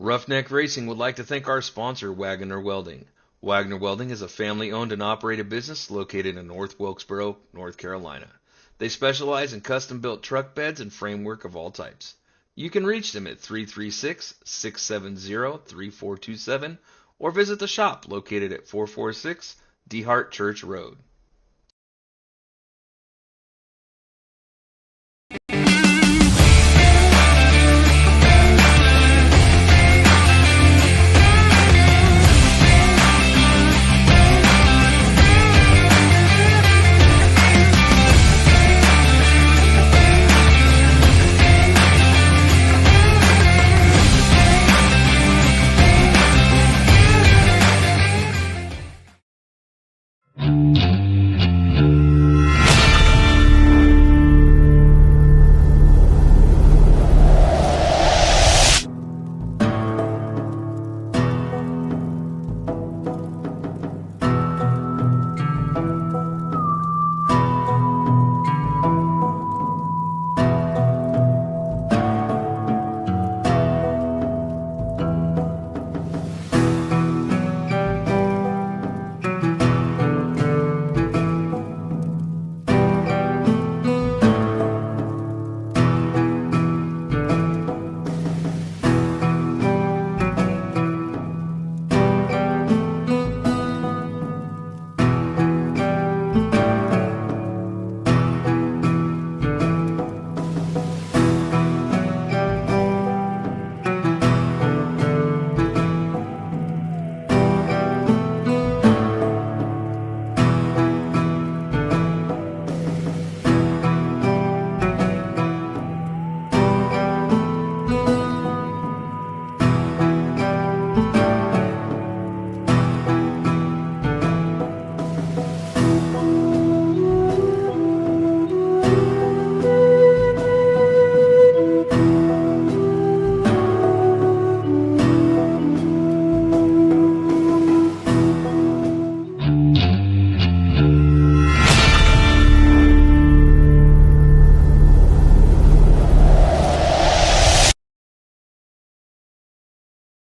Roughneck Racing would like to thank our sponsor, Wagoner Welding. Wagoner Welding is a family-owned and operated business located in North Wilkesboro, North Carolina. They specialize in custom-built truck beds and framework of all types. You can reach them at 336-670-3427 or visit the shop located at 446 DeHart Church Road.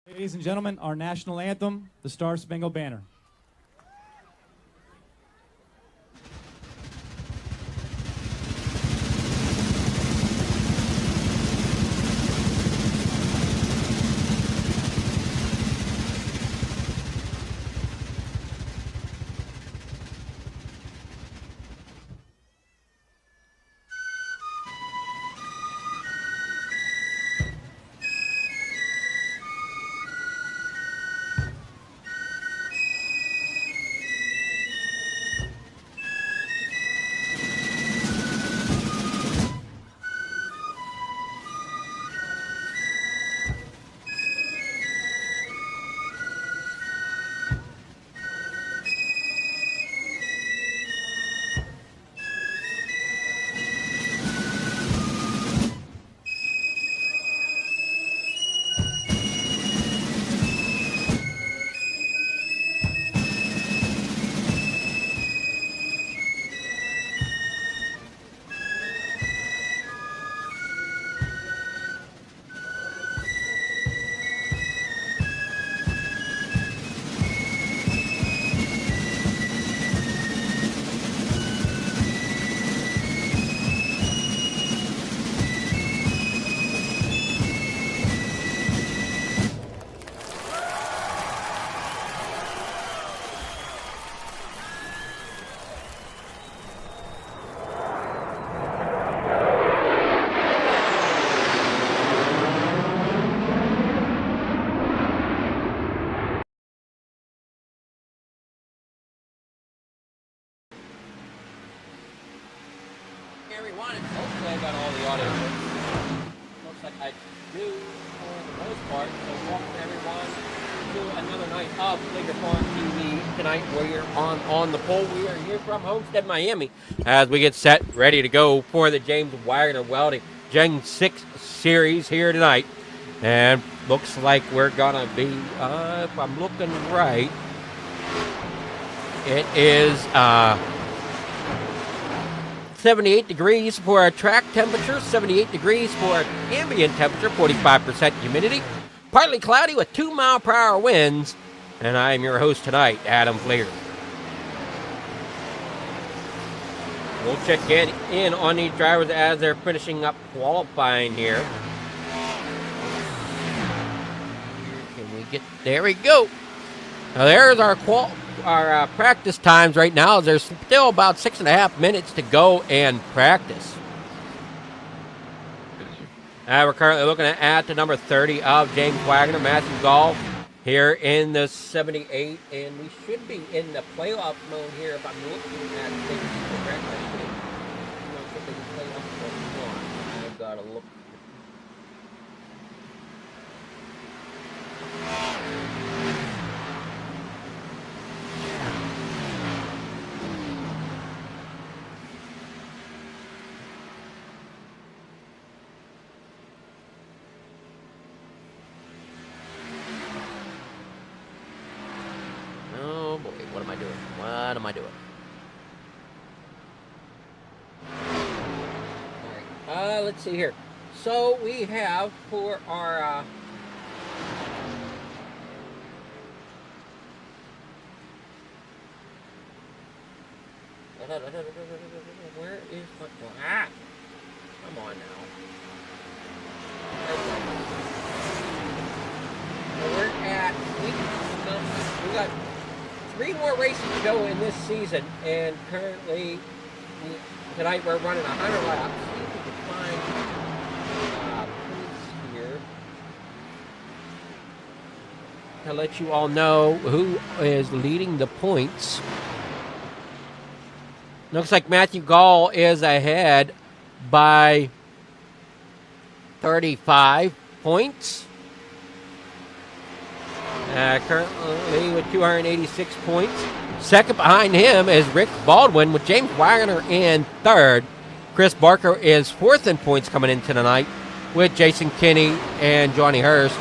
Ladies and gentlemen, our national anthem, the Star Spangled Banner. Everyone, hopefully I got all the audio. Looks like I do for the most part. So welcome everyone to another night of Bigger Farm TV. Tonight we're on the pole. We are here from Homestead, Miami, as we get set, ready to go for the James Wagoner Welding Gen 6 series here tonight. And looks like we're gonna be, if I'm looking right, it is 78 degrees for our track temperature, 78 degrees for our ambient temperature, 45% humidity, partly cloudy with 2-mile-per-hour winds. And I am your host tonight, Adam Fleer. We'll check in on these drivers as they're finishing up qualifying here. Can we get... There we go. Now there's our practice times right now. There's still about 6.5 minutes to go and practice. We're currently looking at the number 30 of James Wagoner, Matthew Gall, here in the 78, and we should be in the playoff mode here if I'm looking at things correctly. I've got to look. Oh boy, what am I doing? What am I doing? Alright, let's see here. So we have for our where is my... Come on now. We got 3 more races to go in this season, and currently tonight we're running 100 laps. See if we can find points here to let you all know who is leading the points. Looks like Matthew Gall is ahead by 35 points. Currently with 286 points. Second behind him is Rick Baldwin with James Wagoner in third. Chris Barker is fourth in points coming into the night with Jason Kinney and Johnny Hurst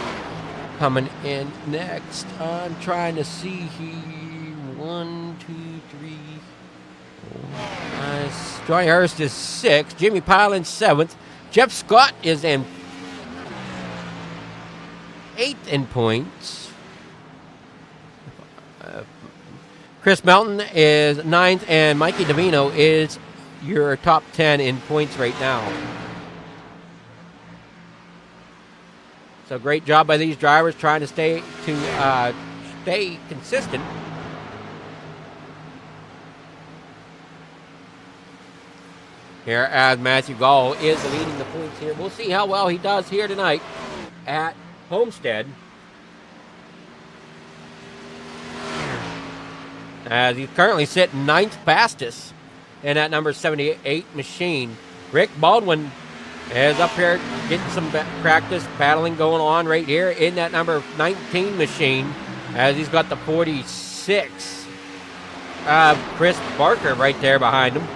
coming in next. I'm trying to see here. 1, 2, 3, 4. Johnny Hurst is sixth. Jimmy Pilen seventh. Jeff Scott is in eighth in points. Chris Melton is ninth, and Mikey Davino is your top 10 in points right now. So great job by these drivers trying to stay consistent. Here as Matthew Gall is leading the points here. We'll see how well he does here tonight at Homestead. As he's currently sitting ninth fastest in that number 78 machine. Rick Baldwin is up here getting some practice battling going on right here in that number 19 machine, as he's got the 46. Chris Barker right there behind him.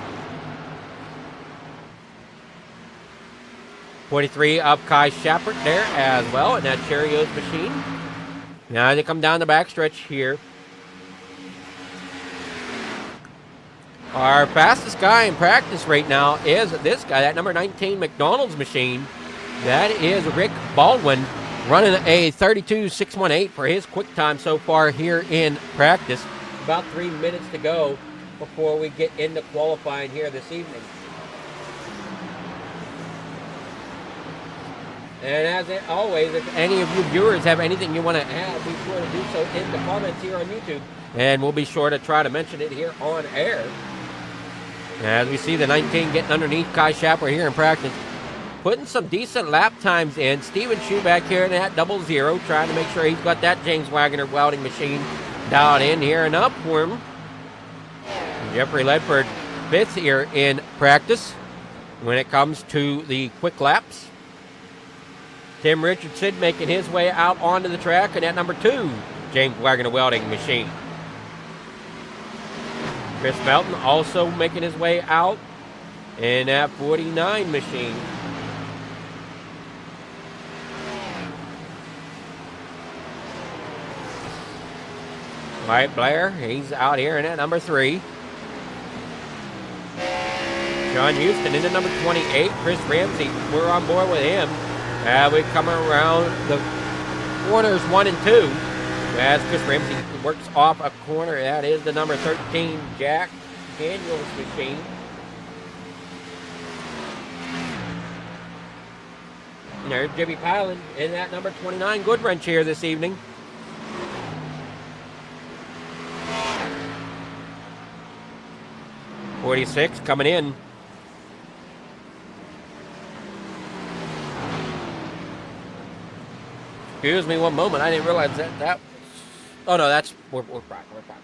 43 of Kai Shepard there as well in that Cheerios machine. Now they come down the backstretch here. Our fastest guy in practice right now is this guy, that number 19 McDonald's machine. That is Rick Baldwin, running a 32.618 for his quick time so far here in practice. About 3 minutes to go before we get into qualifying here this evening. And as always, if any of you viewers have anything you want to add, be sure to do so in the comments here on YouTube. And we'll be sure to try to mention it here on air. As we see the 19 getting underneath Kai Shapper here in practice, putting some decent lap times in. Steven Schuh back here in that 00, trying to make sure he's got that James Wagoner welding machine dialed in here and up for him. Jeffrey Ledford fifth here in practice when it comes to the quick laps. Tim Richardson making his way out onto the track in that number 2 James Wagoner welding machine. Chris Melton also making his way out in that 49 machine. Wyatt Blair, he's out here in that number 3. John Houston in the number 28. Chris Ramsey, we're on board with him. We come around the corners 1 and 2. As Chris Ramsey works off a corner, that is the number 13 Jack Daniels machine. And there's Jimmy Pilen in that number 29 Goodwrench here this evening. .46 coming in. Excuse me one moment. I didn't realize that. Oh no, that's we're back. We're back.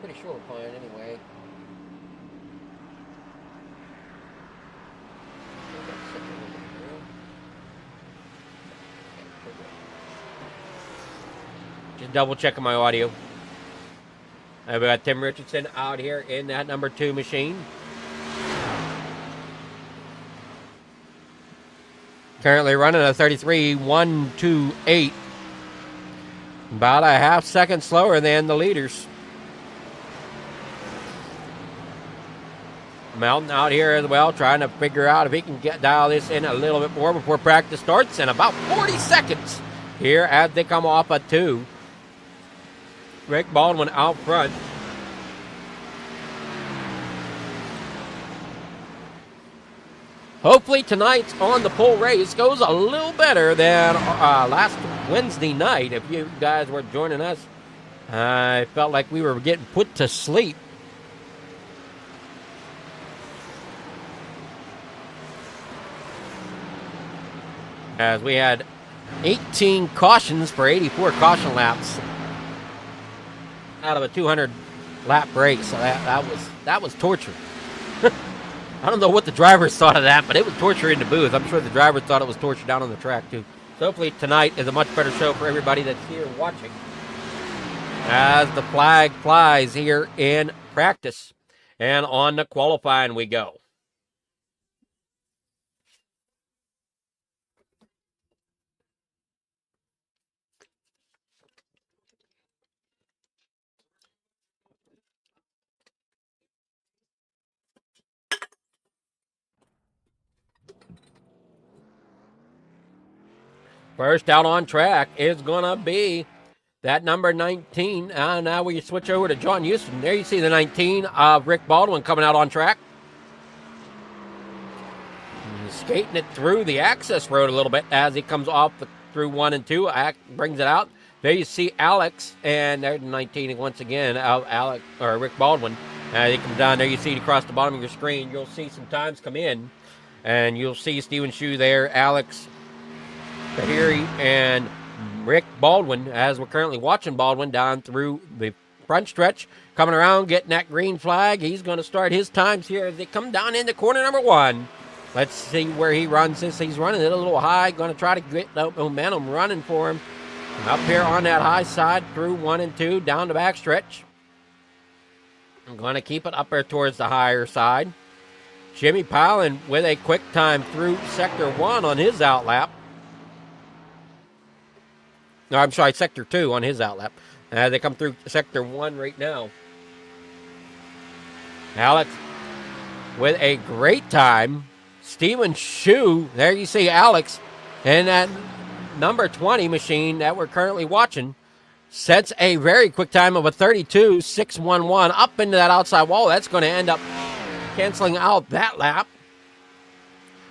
Pretty sure we're playing anyway. Just double checking my audio. I've got Tim Richardson out here in that number 2 machine. Currently running a 33.128. About a half second slower than the leaders. Melton out here as well, trying to figure out if he can dial this in a little bit more before practice starts. In about 40 seconds here as they come off a 2. Rick Baldwin out front. Hopefully tonight's on the pole race goes a little better than last Wednesday night. If you guys were joining us, I felt like we were getting put to sleep. As we had 18 cautions for 84 caution laps out of a 200 lap race. So that was torture. I don't know what the drivers thought of that, but it was torture in the booth. I'm sure the drivers thought it was torture down on the track, too. So hopefully tonight is a much better show for everybody that's here watching. As the flag flies here in practice. And on the qualifying we go. First out on track is going to be that number 19. Now we switch over to John Houston. There you see the 19 of Rick Baldwin coming out on track. He's skating it through the access road a little bit as he comes off through 1 and 2. Brings it out. There you see Alex, and there's 19 once again of Rick Baldwin. As he comes down there, you see it across the bottom of your screen. You'll see some times come in, and you'll see Steven Shue there, Alex Tahiri, and Rick Baldwin, as we're currently watching Baldwin down through the front stretch, coming around, getting that green flag. He's going to start his times here as they come down into corner number 1. Let's see where he runs this. He's running it a little high, going to try to get the momentum running for him. Up here on that high side through 1 and 2, down the back stretch. I'm going to keep it up there towards the higher side. Jimmy Pilen with a quick time through sector 1 on his outlap. No, I'm sorry, sector 2 on his outlap. They come through sector 1 right now. Alex with a great time. Steven Shue, there you see Alex, and that number 20 machine that we're currently watching sets a very quick time of a 32.611 up into that outside wall. That's going to end up canceling out that lap.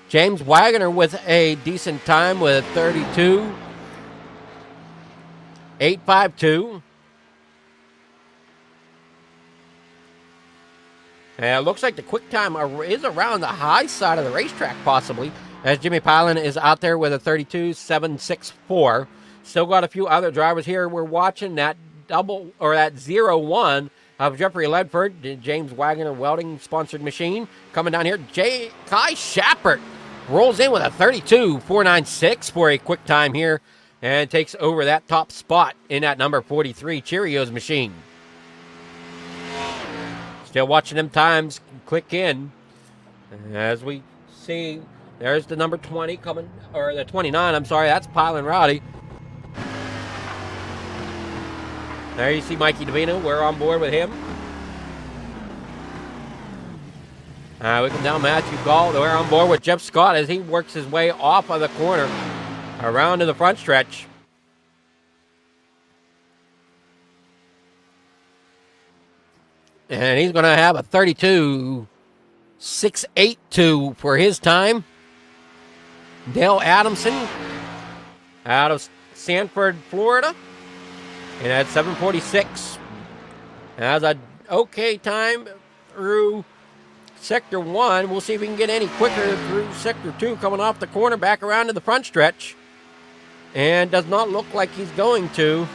James Wagoner with a decent time with a 32.852. And it looks like the quick time is around the high side of the racetrack, possibly, as Jimmy Pilen is out there with a 32.764. Still got a few other drivers here. We're watching that that 0-1 of Jeffrey Ledford, James Wagoner Welding sponsored machine. Coming down here, Kai Shappert rolls in with a 32.496 for a quick time here and takes over that top spot in that number 43 Cheerios machine. Still watching them times click in. As we see, there's the number 20 coming, or the 29, I'm sorry, that's Pilen Rowdy. There you see Mikey Davino, we're on board with him. We come down Matthew Gall. We're on board with Jeff Scott as he works his way off of the corner around to the front stretch. And he's going to have a 32.682 for his time. Dale Adamson out of Sanford, Florida. And at 7:46. Has an okay time through Sector 1. We'll see if we can get any quicker through Sector 2 coming off the corner back around to the front stretch. And does not look like he's going to.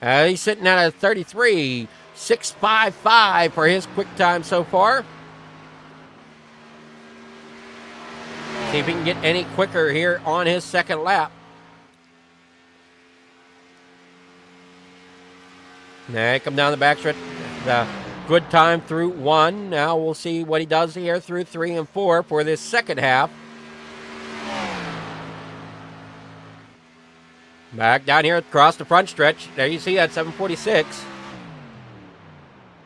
He's sitting at a 33.655 for his quick time so far. See if he can get any quicker here on his second lap. Now come down the backstretch. The good time through 1. Now we'll see what he does here through 3 and 4 for this second half. Back down here across the front stretch. There you see that 7:46.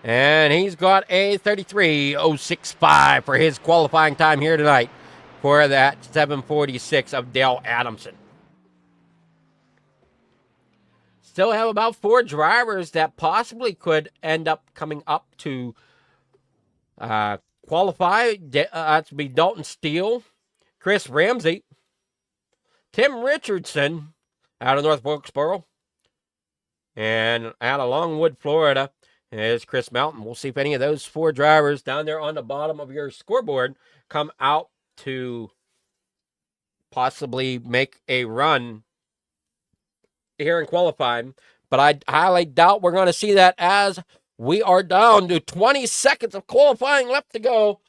And he's got a 33.065 for his qualifying time here tonight for that 7:46 of Dale Adamson. Still have about 4 drivers that possibly could end up coming up to qualify. That's be Dalton Steele, Chris Ramsey, Tim Richardson out of North Wilkesboro, and out of Longwood, Florida, is Chris Mountain. We'll see if any of those 4 drivers down there on the bottom of your scoreboard come out to possibly make a run here in qualifying, but I highly doubt we're going to see that as we are down to 20 seconds of qualifying left to go.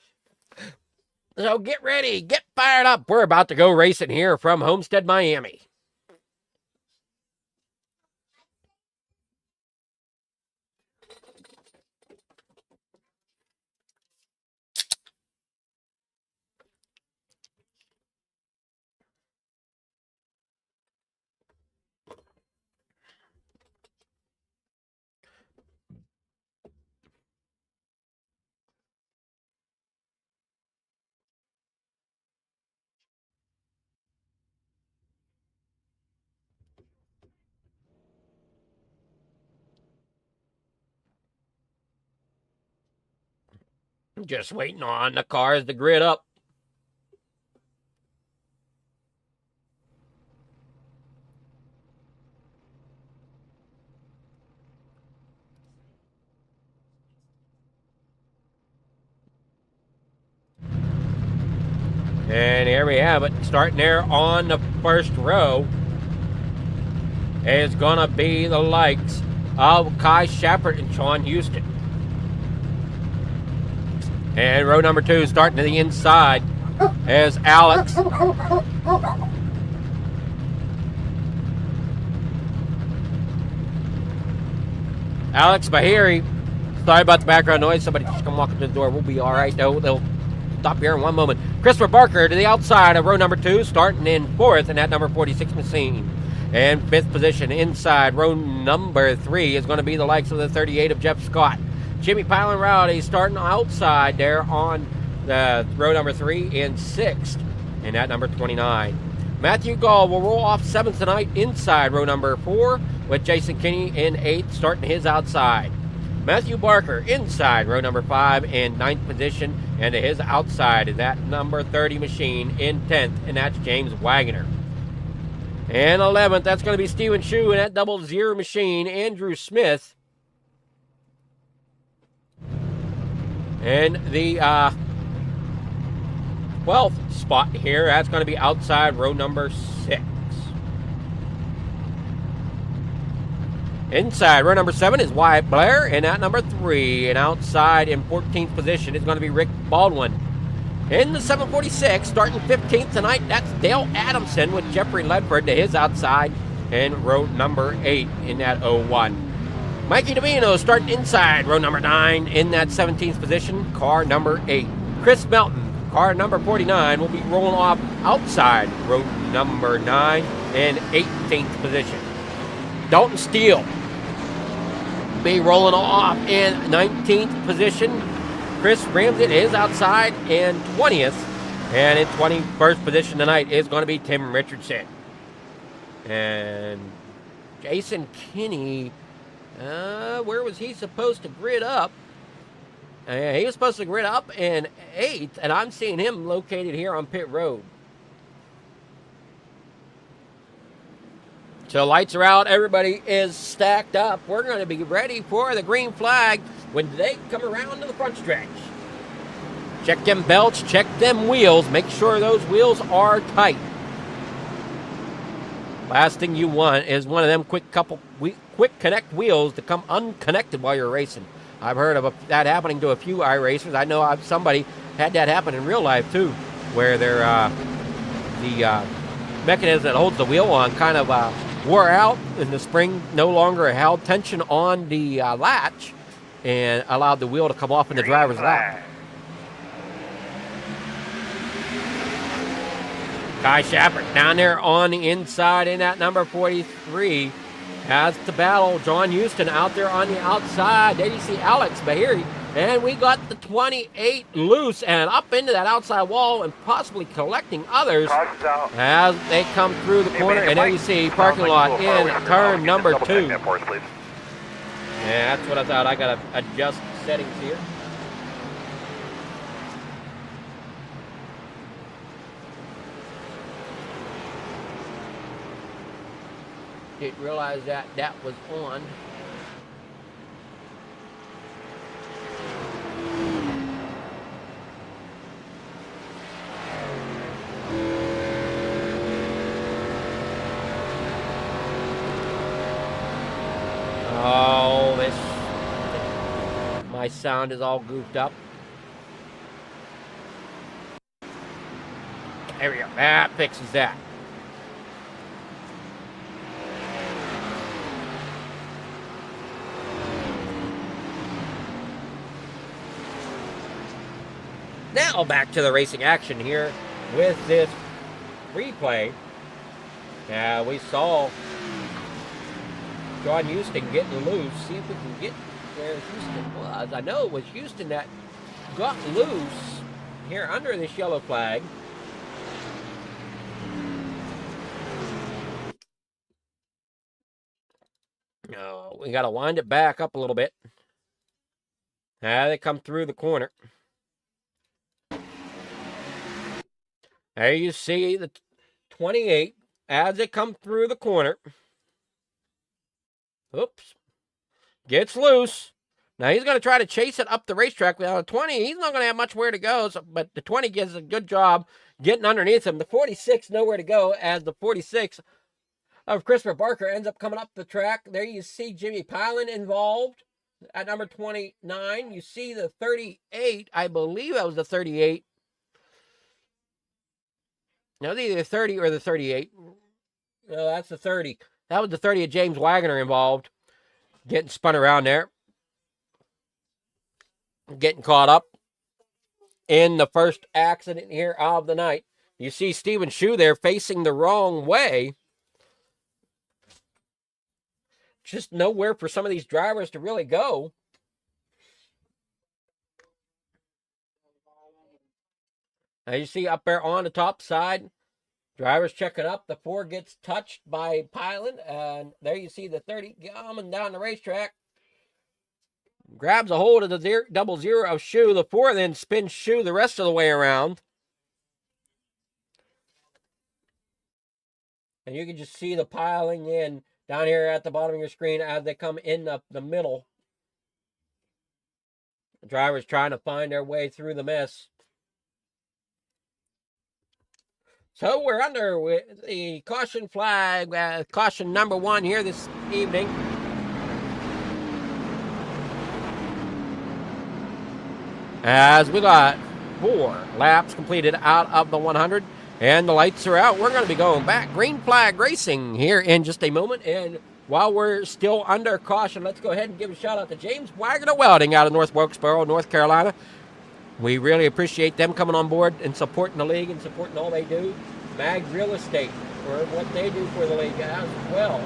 So get ready, get fired up. We're about to go racing here from Homestead, Miami. Just waiting on the cars to grid up. And here we have it. Starting there on the first row is going to be the likes of Kai Shepard and Sean Houston. And row number 2, starting to the inside, is Alex. Alex Bahiri. Sorry about the background noise. Somebody just come walk up to the door. We'll be all right. They'll stop here in one moment. Christopher Barker to the outside of row number 2, starting in 4th in that number 46 machine. And 5th position inside row number 3 is going to be the likes of the 38 of Jeff Scott. Jimmy Pilot Rowdy starting outside there on the row number 3 in 6th, and that number 29. Matthew Gall will roll off 7th tonight inside row number 4, with Jason Kinney in 8th, starting his outside. Matthew Barker inside row number 5 in 9th position, and to his outside is that number 30 machine in 10th, and that's James Wagoner. And 11th, that's going to be Stephen Shue in that 00 machine, Andrew Smith. And the 12th spot here, that's going to be outside row number 6. Inside row number 7 is Wyatt Blair, and at number 3, and outside in 14th position is going to be Rick Baldwin. In the 746, starting 15th tonight, that's Dale Adamson with Jeffrey Ledford to his outside, and row number 8 in that 01. Mikey Davino starting inside row number 9 in that 17th position, car number 8. Chris Melton, car number 49, will be rolling off outside row number 9 in 18th position. Dalton Steele be rolling off in 19th position. Chris Ramsey is outside in 20th. And in 21st position tonight is going to be Tim Richardson. And Jason Kinney, where was he supposed to grid up? He was supposed to grid up in 8th, and I'm seeing him located here on pit road. So lights are out. Everybody is stacked up. We're going to be ready for the green flag when they come around to the front stretch. Check them belts, check them wheels. Make sure those wheels are tight. Last thing you want is one of them quick connect wheels to come unconnected while you're racing. I've heard of that happening to a few iRacers. I know somebody had that happen in real life too, where the mechanism that holds the wheel on kind of wore out, and the spring no longer held tension on the latch and allowed the wheel to come off in the driver's lap. Kai Shepard down there on the inside in that number 43 has to battle John Houston out there on the outside. There you see Alex Bahiri, and we got the 28 loose and up into that outside wall and possibly collecting others as they come through the corner. And there you see parking lot in turn number 2. Yeah, that's what I thought. I got to adjust settings here. Didn't realize that was on. Oh, my sound is all goofed up. There we go. That fixes that. Now back to the racing action here with this replay. We saw John Houston getting loose. See if we can get where Houston was. I know it was Houston that got loose here under this yellow flag. No, we got to wind it back up a little bit. They come through the corner. There you see the 28 as they come through the corner. Oops. Gets loose. Now he's going to try to chase it up the racetrack. Without a 20, he's not going to have much where to go, but the 20 does a good job getting underneath him. The 46 nowhere to go as the 46 of Christopher Barker ends up coming up the track. There you see Jimmy Pilon involved at number 29. You see the 38. I believe that was the 38. No, either the 30 or the 38. No, that's the 30. That was the 30 of James Wagoner involved. Getting spun around there. Getting caught up in the first accident here of the night. You see Stephen Shue there facing the wrong way. Just nowhere for some of these drivers to really go. Now you see up there on the top side, drivers checking up. The 4 gets touched by Pilon, and there you see the 30 coming down the racetrack. Grabs a hold of the 00 of Shue. The 4 then spins Shue the rest of the way around. And you can just see the piling in down here at the bottom of your screen as they come in the middle. The drivers trying to find their way through the mess. So we're under with the caution flag, caution number 1 here this evening. As we got 4 laps completed out of the 100, and the lights are out. We're going to be going back. Green flag racing here in just a moment. And while we're still under caution, let's go ahead and give a shout out to James Wagoner Welding out of North Wilkesboro, North Carolina. We really appreciate them coming on board and supporting the league and supporting all they do. Mag Real Estate for what they do for the league as well.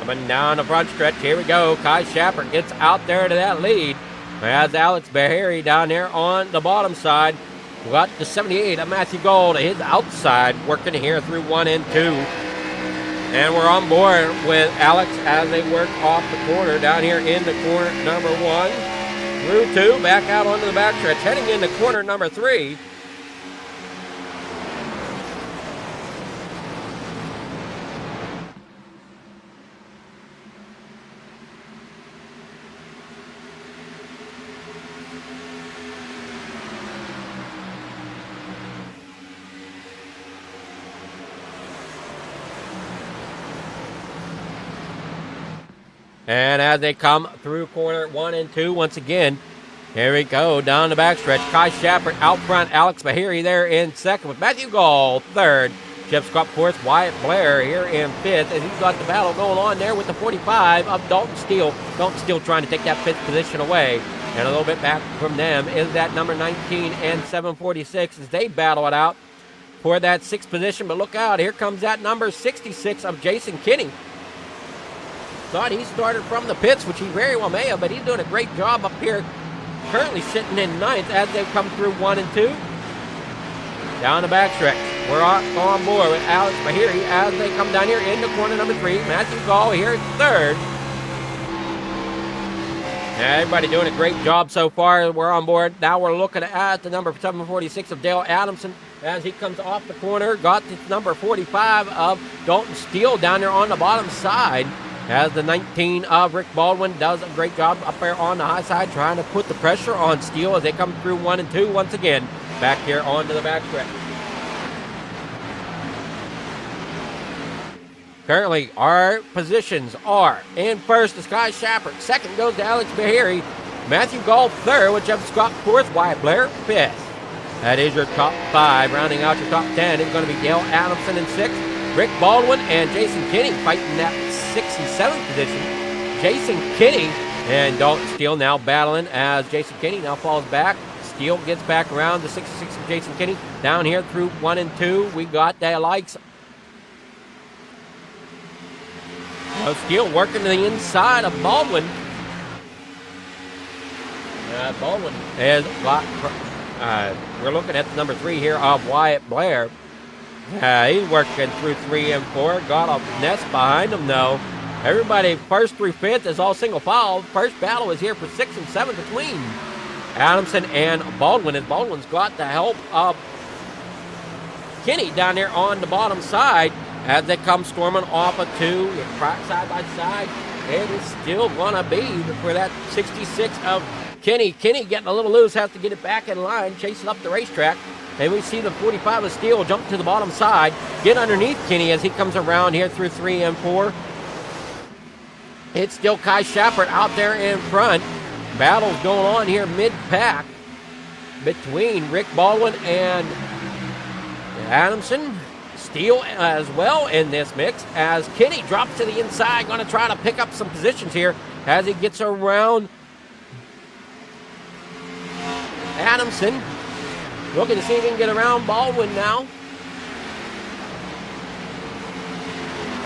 Coming down the front stretch. Here we go. Kai Shapper gets out there to that lead. As Alex Bahari down there on the bottom side. We got the 78 of Matthew Gold to his outside, working here through 1 and 2. And we're on board with Alex as they work off the corner down here in the corner number 1 through 2, back out onto the backstretch, heading into corner number 3. And as they come through corner 1 and 2, once again, here we go, down the backstretch. Kai Shapper out front, Alex Bahiri there in second with Matthew Gall third. Jeff Scott fourth, Wyatt Blair here in fifth, and he's got the battle going on there with the 45 of Dalton Steele. Dalton Steele trying to take that fifth position away. And a little bit back from them is that number 19 and 746 as they battle it out for that sixth position. But look out, here comes that number 66 of Jason Kinney. Thought he started from the pits, which he very well may have, but he's doing a great job up here. Currently sitting in ninth as they come through 1 and 2. Down the backstretch. We're on board with Alex Bahiri as they come down here into corner number 3. Matthew Gall here third. Everybody doing a great job so far. We're on board. Now we're looking at the number 746 of Dale Adamson as he comes off the corner. Got the number 45 of Dalton Steele down there on the bottom side. As the 19 of Rick Baldwin does a great job up there on the high side, trying to put the pressure on Steele as they come through 1 and 2 once again. Back here onto the backstretch. Currently, our positions are in first is Kai Shapper. Second goes to Alex Bahiri. Matthew Gall third, with Jeff Scott fourth, Wyatt Blair fifth. That is your top 5. Rounding out your top 10 is going to be Dale Adamson in sixth. Rick Baldwin and Jason Kinney fighting that 6th and 7th position. Jason Kinney and Dalton Steele now battling as Jason Kinney now falls back. Steele gets back around the 66 of Jason Kinney. Down here through 1 and 2, we got the likes. Steele working to the inside of Baldwin. Baldwin has got, we're looking at the number 3 here of Wyatt Blair. He's working through 3 and 4. Got a nest behind him, though. Everybody, first through fifth, is all single file. First battle is here for 6 and 7 between Adamson and Baldwin. And Baldwin's got the help of Kinney down there on the bottom side as they come storming off of 2. Side by side. It is still going to be for that 66 of Kinney. Kinney getting a little loose, has to get it back in line, chasing up the racetrack. And we see the 45 of Steele jump to the bottom side, get underneath Kinney as he comes around here through 3 and 4. It's still Kai Shapper out there in front. Battle's going on here mid-pack between Rick Baldwin and Adamson. Steele as well in this mix as Kinney drops to the inside, going to try to pick up some positions here as he gets around Adamson. Looking to see if he can get around Baldwin now.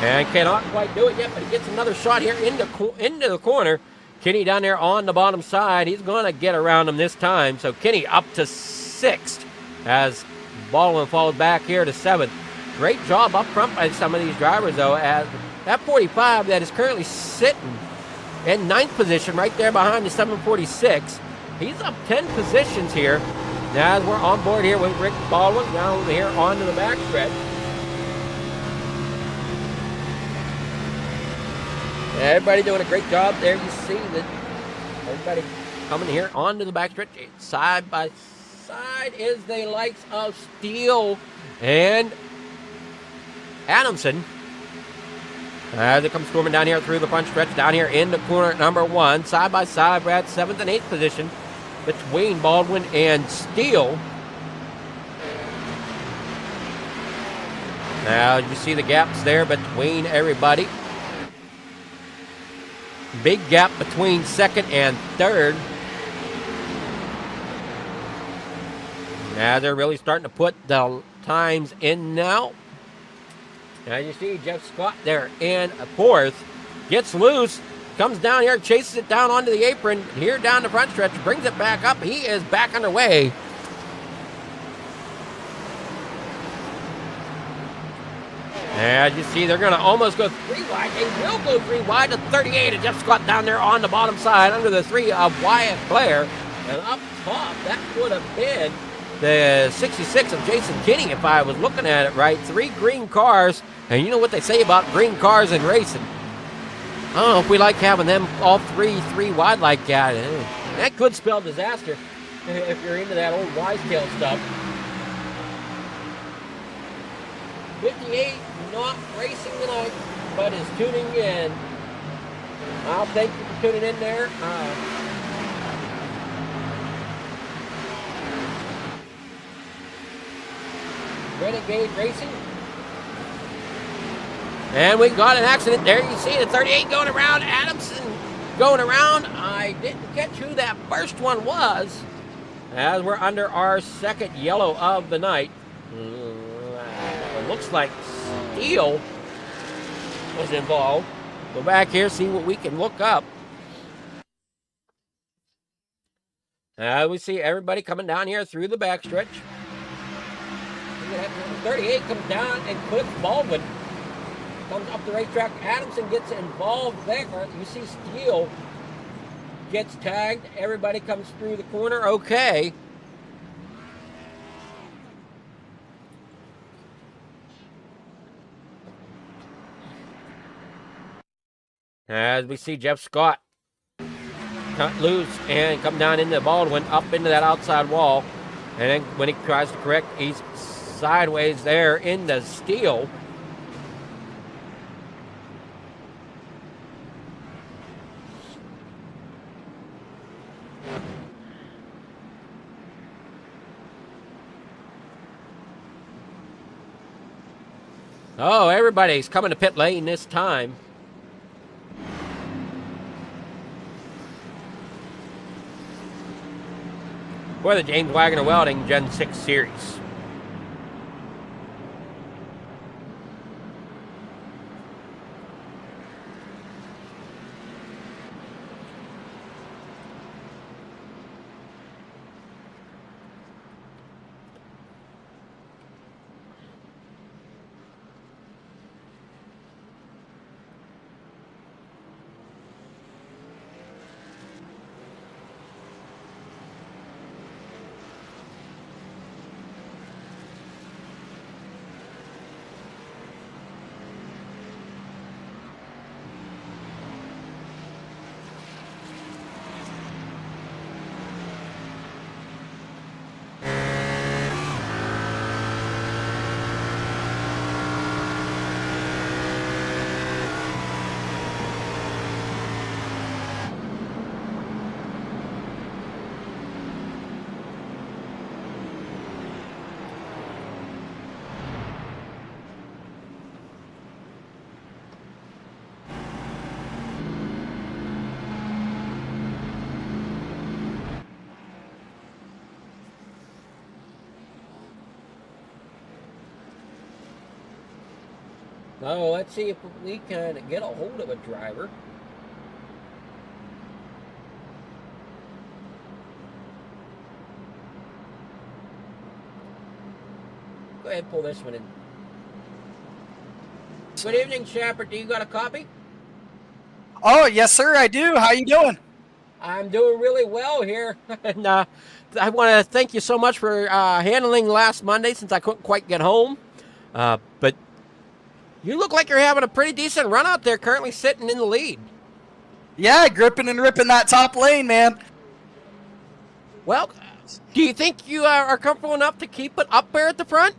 And cannot quite do it yet, but he gets another shot here into the corner. Kinney down there on the bottom side. He's going to get around him this time. So Kinney up to 6th as Baldwin falls back here to 7th. Great job up front by some of these drivers, though, as that 45 that is currently sitting in 9th position right there behind the 746. He's up 10 positions here. Now as we're on board here with Rick Baldwin, down here onto the backstretch. Everybody doing a great job there. You see that everybody coming here onto the backstretch. Side by side is the likes of Steele and Adamson. As it comes storming down here through the front stretch, down here in the corner number 1. Side by side, we're at 7th and 8th position between Baldwin and Steele. Now you see the gaps there between everybody. Big gap between 2nd and 3rd. Now they're really starting to put the times in now. Now you see Jeff Scott there in 4th. gets loose, comes down here, chases it down onto the apron, here down the front stretch, brings it back up. He is back underway. And you see they're going to almost go 3 wide. They will go 3 wide to 38. And Jeff Scott down there on the bottom side under the 3 of Wyatt Blair. And up top, that would have been the 66 of Jason Kinney if I was looking at it right. 3 green cars. And you know what they say about green cars in racing. I don't know if we like having them all 3 wide like that. That could spell disaster if you're into that old wisetail stuff. 58 not racing tonight, but is tuning in. I'll thank you for tuning in there. Renegade Racing. And we got an accident there. You see the 38 going around. Adamson going around. I didn't catch who that first one was, as we're under our second yellow of the night. It looks like Steele was involved. Go back here, see what we can look up. We see everybody coming down here through the backstretch. 38 comes down and Cliff Baldwin comes up the racetrack. Adamson gets involved there. You see Steele gets tagged. Everybody comes through the corner. Okay. As we see Jeff Scott cut loose and come down into Baldwin, up into that outside wall. And then when he tries to correct, he's sideways there into Steele. Oh, everybody's coming to pit lane this time. For the James Wagoner Welding Gen 6 Series. Oh, let's see if we can get a hold of a driver. Go ahead and pull this one in. Good evening, Shepard. Do you got a copy? Oh, yes, sir, I do. How you doing? I'm doing really well here. And I want to thank you so much for handling last Monday since I couldn't quite get home. But you look like you're having a pretty decent run out there, currently sitting in the lead. Yeah, gripping and ripping that top lane, man. Well, do you think you are comfortable enough to keep it up there at the front?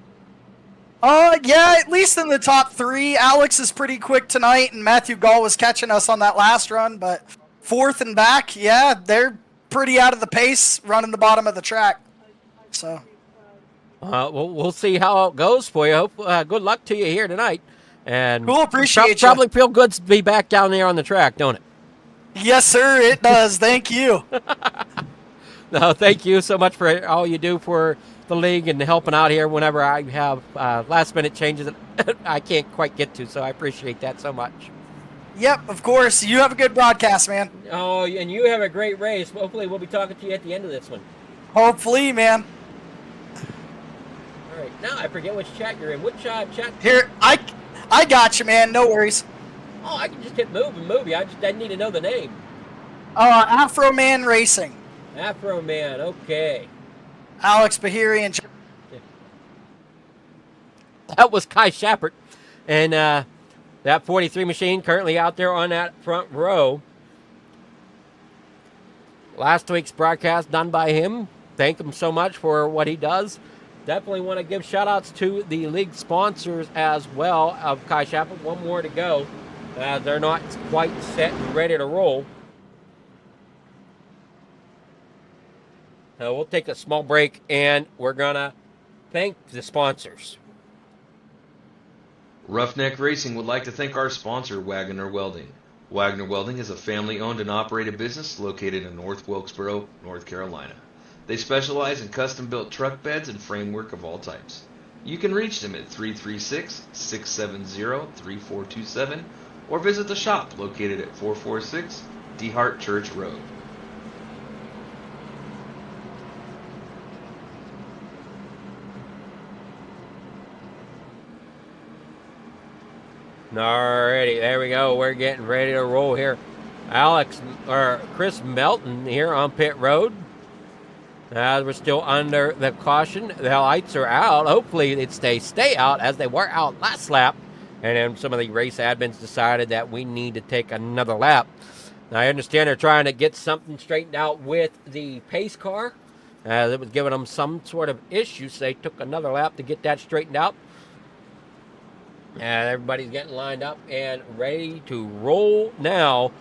Yeah, at least in the top 3. Alex is pretty quick tonight, and Matthew Gall was catching us on that last run, but fourth and back, yeah, they're pretty out of the pace running the bottom of the track. So, we'll see how it goes for you. Hope, good luck to you here tonight. And cool, appreciate you. Probably feel good to be back down there on the track, don't it? Yes, sir, it does. Thank you. No, thank you so much for all you do for the league and helping out here whenever I have last-minute changes that I can't quite get to, so I appreciate that so much. Yep, of course. You have a good broadcast, man. Oh, and you have a great race. Hopefully, we'll be talking to you at the end of this one. Hopefully, man. All right. Now I forget which chat you're in. Which chat? Here, I got you, man. No worries. Oh, I can just hit move and move you. I didn't need to know the name. Afro Man Racing. Afro Man. Okay. Alex Bahiri and. That was Kai Shappert, and that 43 machine currently out there on that front row. Last week's broadcast done by him. Thank him so much for what he does. Definitely want to give shout outs to the league sponsors as well of Kai Shappert. One more to go. They're not quite set and ready to roll. We'll take a small break and we're going to thank the sponsors. Roughneck Racing would like to thank our sponsor, Wagoner Welding. Wagoner Welding is a family-owned and operated business located in North Wilkesboro, North Carolina. They specialize in custom-built truck beds and framework of all types. You can reach them at 336-670-3427 or visit the shop located at 446 DeHart Church Road. Alrighty, there we go. We're getting ready to roll here. Chris Melton here on pit road. We're still under the caution. The lights are out. Hopefully they stay out as they were out last lap. And then some of the race admins decided that we need to take another lap. Now, I understand they're trying to get something straightened out with the pace car. It was giving them some sort of issue, so they took another lap to get that straightened out. And everybody's getting lined up and ready to roll now.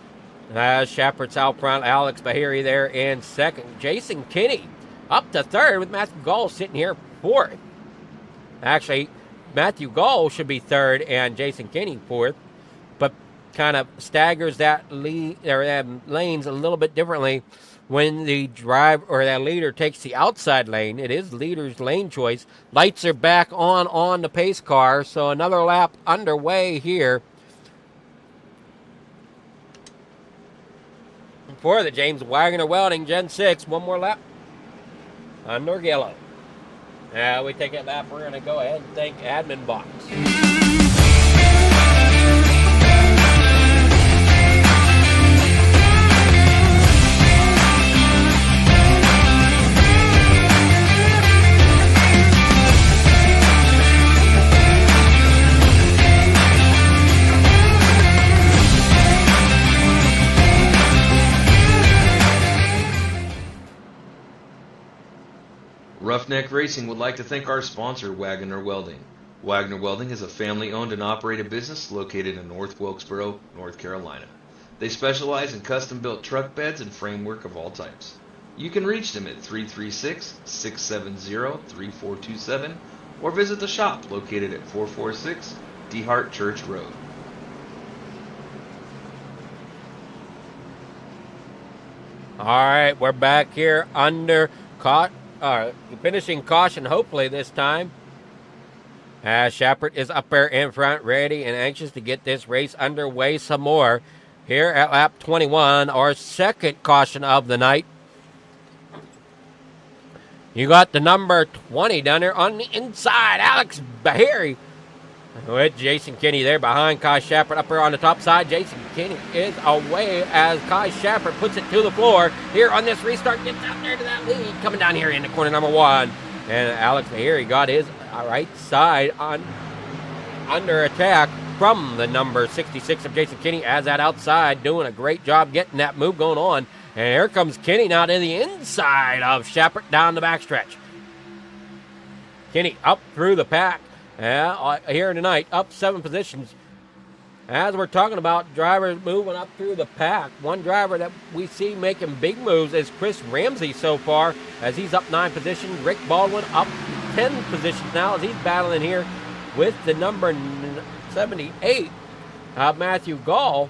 Shappert's out front. Alex Bahiri there in second. Jason Kinney up to third with Matthew Gall sitting here fourth. Actually, Matthew Gall should be third and Jason Kinney fourth, but kind of staggers that lanes a little bit differently when the that leader takes the outside lane. It is leader's lane choice. Lights are back on the pace car, so another lap underway here for the James Wagoner Welding Gen 6. One more lap under yellow. We take that lap. We're going to go ahead and thank Admin Box. Roughneck Racing would like to thank our sponsor, Wagoner Welding. Wagoner Welding is a family-owned and operated business located in North Wilkesboro, North Carolina. They specialize in custom-built truck beds and framework of all types. You can reach them at 336-670-3427 or visit the shop located at 446 DeHart Church Road. All right, we're back here under finishing caution, hopefully this time. Shappert is up there in front, ready and anxious to get this race underway some more. Here at lap 21, our second caution of the night. You got the number 20 down there on the inside, Alex Bahiri, with Jason Kinney there behind Kai Shappert up there on the top side. Jason Kinney is away as Kai Shappert puts it to the floor. Here on this restart, gets out there to that lead. Coming down here in the corner number one. And Alex Bahiri got his right side under attack from the number 66 of Jason Kinney as that outside, doing a great job getting that move going on. And here comes Kinney now to the inside of Shappert down the backstretch. Kinney up through the pack. Here tonight, up 7 positions. As we're talking about drivers moving up through the pack, one driver that we see making big moves is Chris Ramsey so far, as he's up 9 positions. Rick Baldwin up 10 positions now as he's battling here with the number 78, Matthew Gall.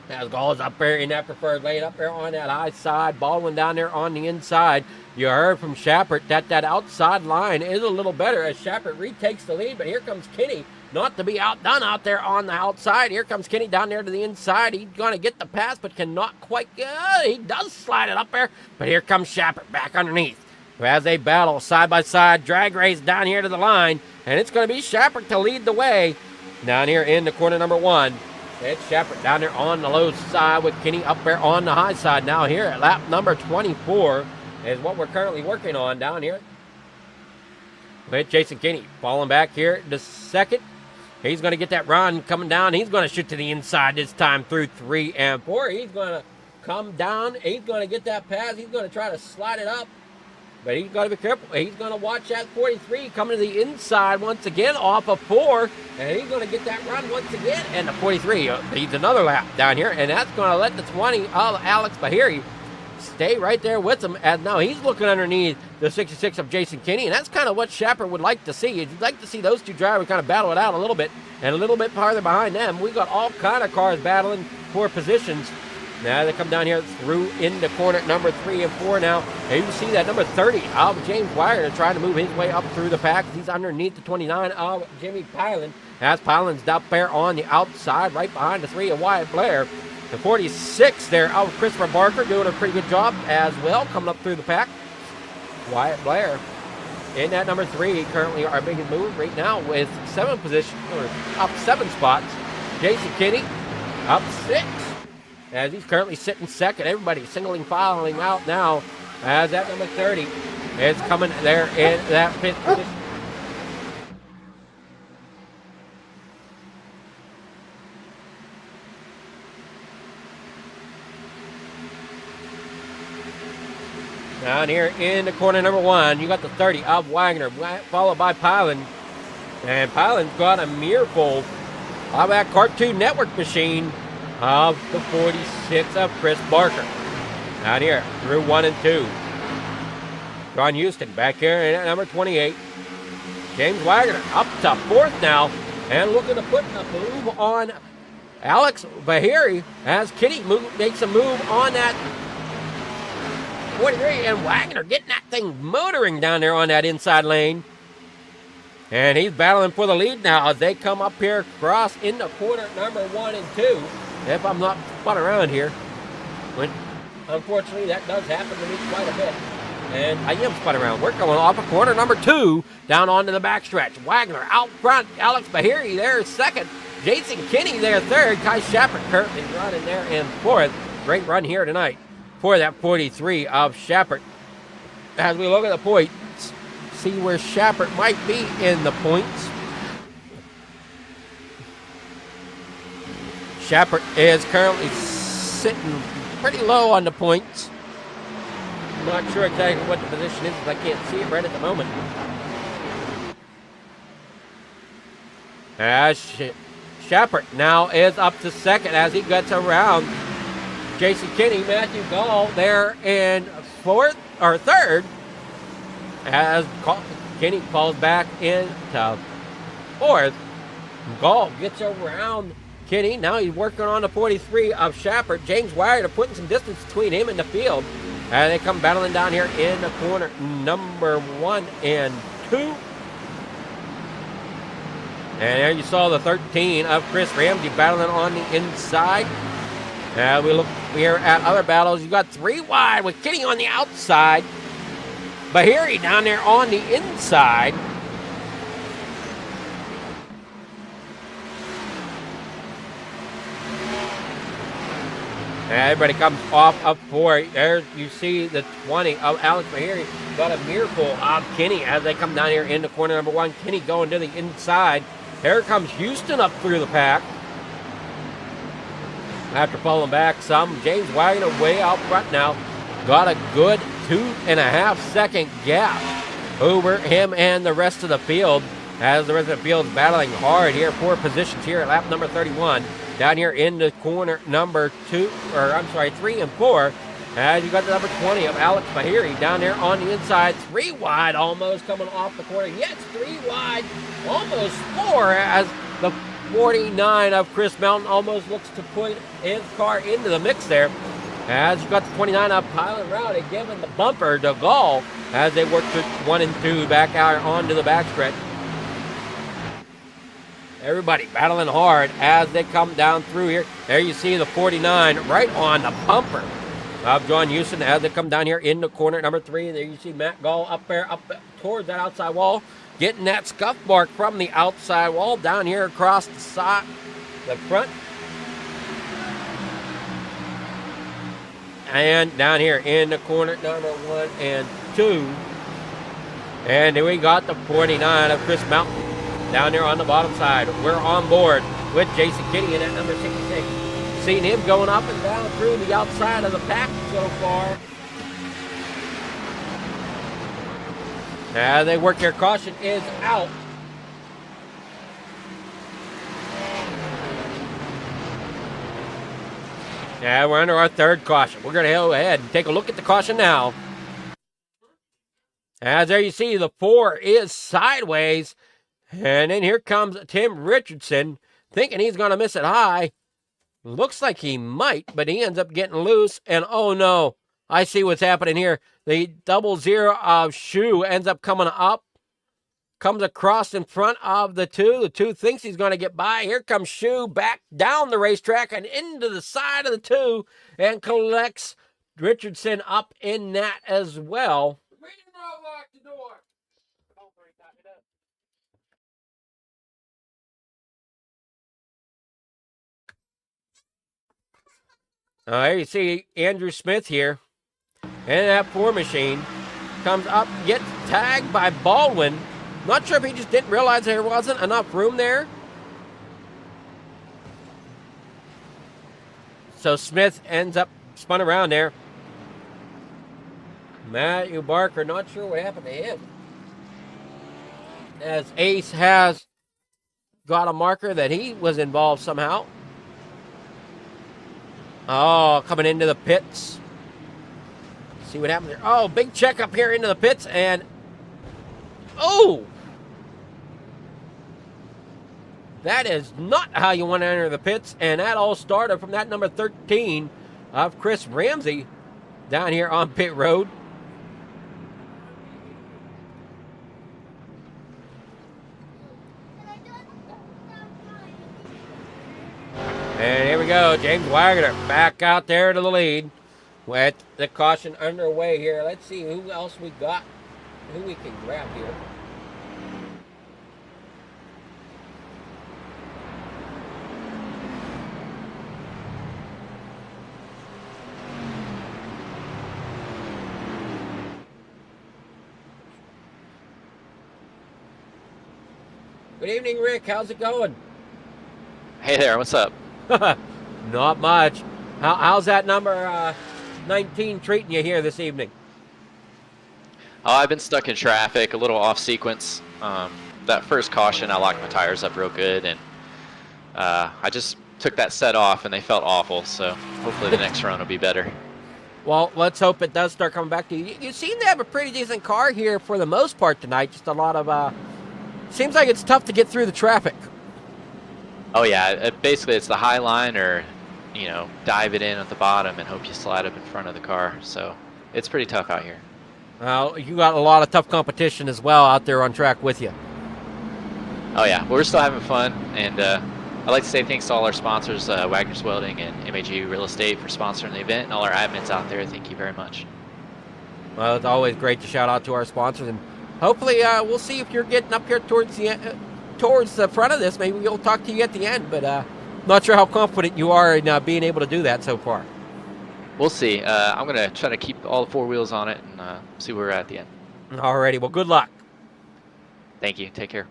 As Gall is up there in that preferred lane, up there on that high side. Baldwin down there on the inside. You heard from Shappert that outside line is a little better as Shappert retakes the lead, but here comes Kinney not to be outdone out there on the outside. Here comes Kenny down there to the inside. He's going to get the pass, but cannot quite get it. He does slide it up there, but here comes Shepard back underneath. As they battle side by side, drag race down here to the line, and it's going to be Shepard to lead the way down here in the corner number 1. It's Shepard down there on the low side with Kenny up there on the high side. Now here at lap number 24 is what we're currently working on down here with Jason Kenny falling back here to second. He's going to get that run coming down. He's going to shoot to the inside this time through 3 and 4. He's going to come down. He's going to get that pass. He's going to try to slide it up. But he's got to be careful. He's going to watch that 43 coming to the inside once again off of 4. And he's going to get that run once again. And the 43 needs another lap down here. And that's going to let the 20 of Alex Bahiri stay right there with him. As now he's looking underneath the 66 of Jason Kinney. And that's kind of what Shepard would like to see. He'd like to see those two drivers kind of battle it out a little bit. And a little bit farther behind them, we got all kind of cars battling for positions. Now they come down here through into corner number 3 and 4 now. And you see that number 30 of James Wagoner trying to move his way up through the pack. He's underneath the 29 of Jimmy Pylan. As Pylan's up there on the outside, right behind the 3 of Wyatt Blair. The 46 there of Christopher Barker doing a pretty good job as well, coming up through the pack. Wyatt Blair in that number 3, currently our biggest move right now with 7 position, or up 7 spots. Jason Kinney up 6. As he's currently sitting second. Everybody filing out now as that number 30 is coming there in that 5th position. Down here in the corner number 1, you got the 30 of Wagner, followed by Pylan. And Pylan's got a mirror of that Cartoon Network machine of the 46 of Chris Barker. Out here through 1 and 2. John Houston back here in at number 28. James Wagoner up to 4th now and looking to put a move on Alex Bahiri as Kitty makes a move on that 43, and Wagoner getting that thing motoring down there on that inside lane. And he's battling for the lead now as they come up here across in the corner number 1 and 2. If I'm not spun around here. When, unfortunately, that does happen to me quite a bit. And I am spun around. We're going off of corner number 2 down onto the backstretch. Wagner out front. Alex Bahiri there second. Jason Kinney there third. Kai Shepard currently running there in 4th. Great run here tonight for that 43 of Shepard. As we look at the points, see where Shepard might be in the points. Shepard is currently sitting pretty low on the points. I'm not sure exactly what the position is, because I can't see it right at the moment. As Shepard now is up to second as he gets around Jason Kinney. Matthew Gall there in 4th or 3rd as Kinney falls back into 4th. Gall gets around Kinney. Now he's working on the 43 of Shepard. James Wagner putting some distance between him and the field. And they come battling down here in the corner number 1 and 2. And there you saw the 13 of Chris Ramsey battling on the inside. We look here at other battles. You got 3 wide with Kinney on the outside. Bahiri down there on the inside. And everybody comes off of 4. There you see the 20 of Alex Bahiri. Got a miracle of Kinney as they come down here in the corner number 1. Kinney going to the inside. Here comes Houston up through the pack. After falling back some, James Wagner way out front now. Got a good 2.5 second gap over him and the rest of the field. As the rest of the field is battling hard here. 4 positions here at lap number 31. Down here in the corner number 3 and 4. As you got the number 20 of Alex Bahiri down there on the inside. 3 wide almost coming off the corner. Yes, 3 wide, almost 4 as the 49 of Chris Mountain almost looks to put his car into the mix there. As you got the 29 of Pilot Rowdy giving the bumper to Gall as they work to 1 and 2 back out onto the backstretch. Everybody battling hard as they come down through here. There you see the 49 right on the bumper of John Houston as they come down here in the corner number 3. There you see Matt Gall up there, up towards that outside wall, getting that scuff mark from the outside wall down here across the side, the front. And down here in the corner number 1 and 2. And then we got the 49 of Chris Mountain down there on the bottom side. We're on board with Jason Kitty in at number 66. Seeing him going up and down through the outside of the pack so far. As they work their caution is out. Yeah, we're under our 3rd caution. We're going to go ahead and take a look at the caution now. As there you see, the 4 is sideways. And then here comes Tim Richardson, thinking he's going to miss it high. Looks like he might, but he ends up getting loose. And oh no, I see what's happening here. The 00 of Shoe ends up coming up. Comes across in front of the 2. The 2 thinks he's going to get by. Here comes Shoe back down the racetrack and into the side of the 2 and collects Richardson up in that as well. Lock the door. Here you see Andrew Smith here. And that 4 machine comes up, gets tagged by Baldwin. Not sure if he just didn't realize there wasn't enough room there. So Smith ends up spun around there. Matthew Barker, not sure what happened to him. As Ace has got a marker that he was involved somehow. Oh, coming into the pits. See what happened there. Oh, big check up here into the pits. And, oh! That is not how you want to enter the pits. And that all started from that number 13 of Chris Ramsey down here on pit road. And here we go, James Wagoner back out there to the lead with the caution underway here. Let's see who else we got, who we can grab here. Good evening, Rick. How's it going? Hey there, what's up? Not much. How's that number 19 treating you here this evening? Oh, I've been stuck in traffic, a little off sequence. That first caution, I locked my tires up real good, and I just took that set off, and they felt awful, so hopefully the next run will be better. Well, let's hope it does start coming back to you. You seem to have a pretty decent car here for the most part tonight. Just a lot of, seems like it's tough to get through the traffic. Oh yeah, basically it's the high line or, you know, dive it in at the bottom and hope you slide up in front of the car. So it's pretty tough out here. Well, you got a lot of tough competition as well out there on track with you. Oh yeah, well, we're still having fun, and I'd like to say thanks to all our sponsors, Wagoner's Welding and MAG Real Estate, for sponsoring the event, and all our admins out there. Thank you very much. Well, it's always great to shout out to our sponsors, and hopefully we'll see if you're getting up here towards the towards the front of this. Maybe we'll talk to you at the end, but not sure how confident you are in being able to do that so far. We'll see. I'm going to try to keep all the 4 wheels on it and see where we're at the end. Alrighty, well, good luck. Thank you. Take care.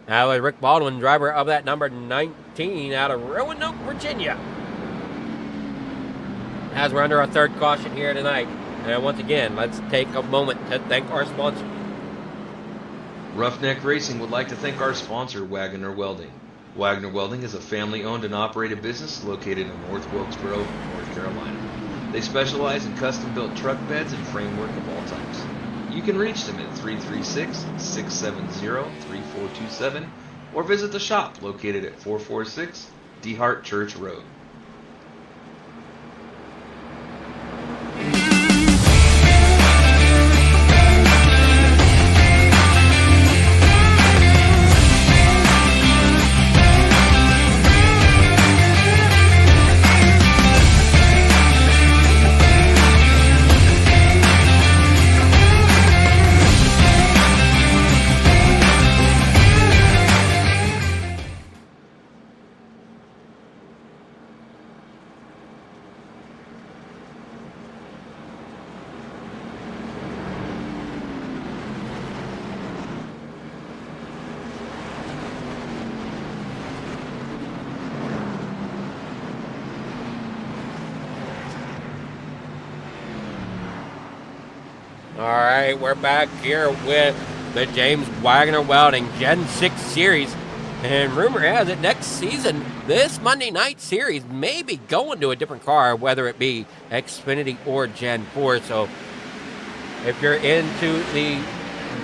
Now, Rick Baldwin, driver of that number 19 out of Roanoke, Virginia. As we're under our 3rd caution here tonight. And once again, let's take a moment to thank our sponsor. Roughneck Racing would like to thank our sponsor, Wagoner Welding. Wagoner Welding is a family-owned and operated business located in North Wilkesboro, North Carolina. They specialize in custom-built truck beds and framework of all types. You can reach them at 336-670-3427 or visit the shop located at 446 DeHart Church Road. All right, we're back here with the James Wagoner Welding Gen 6 Series. And rumor has it next season, this Monday night series may be going to a different car, whether it be Xfinity or Gen 4. So if you're into the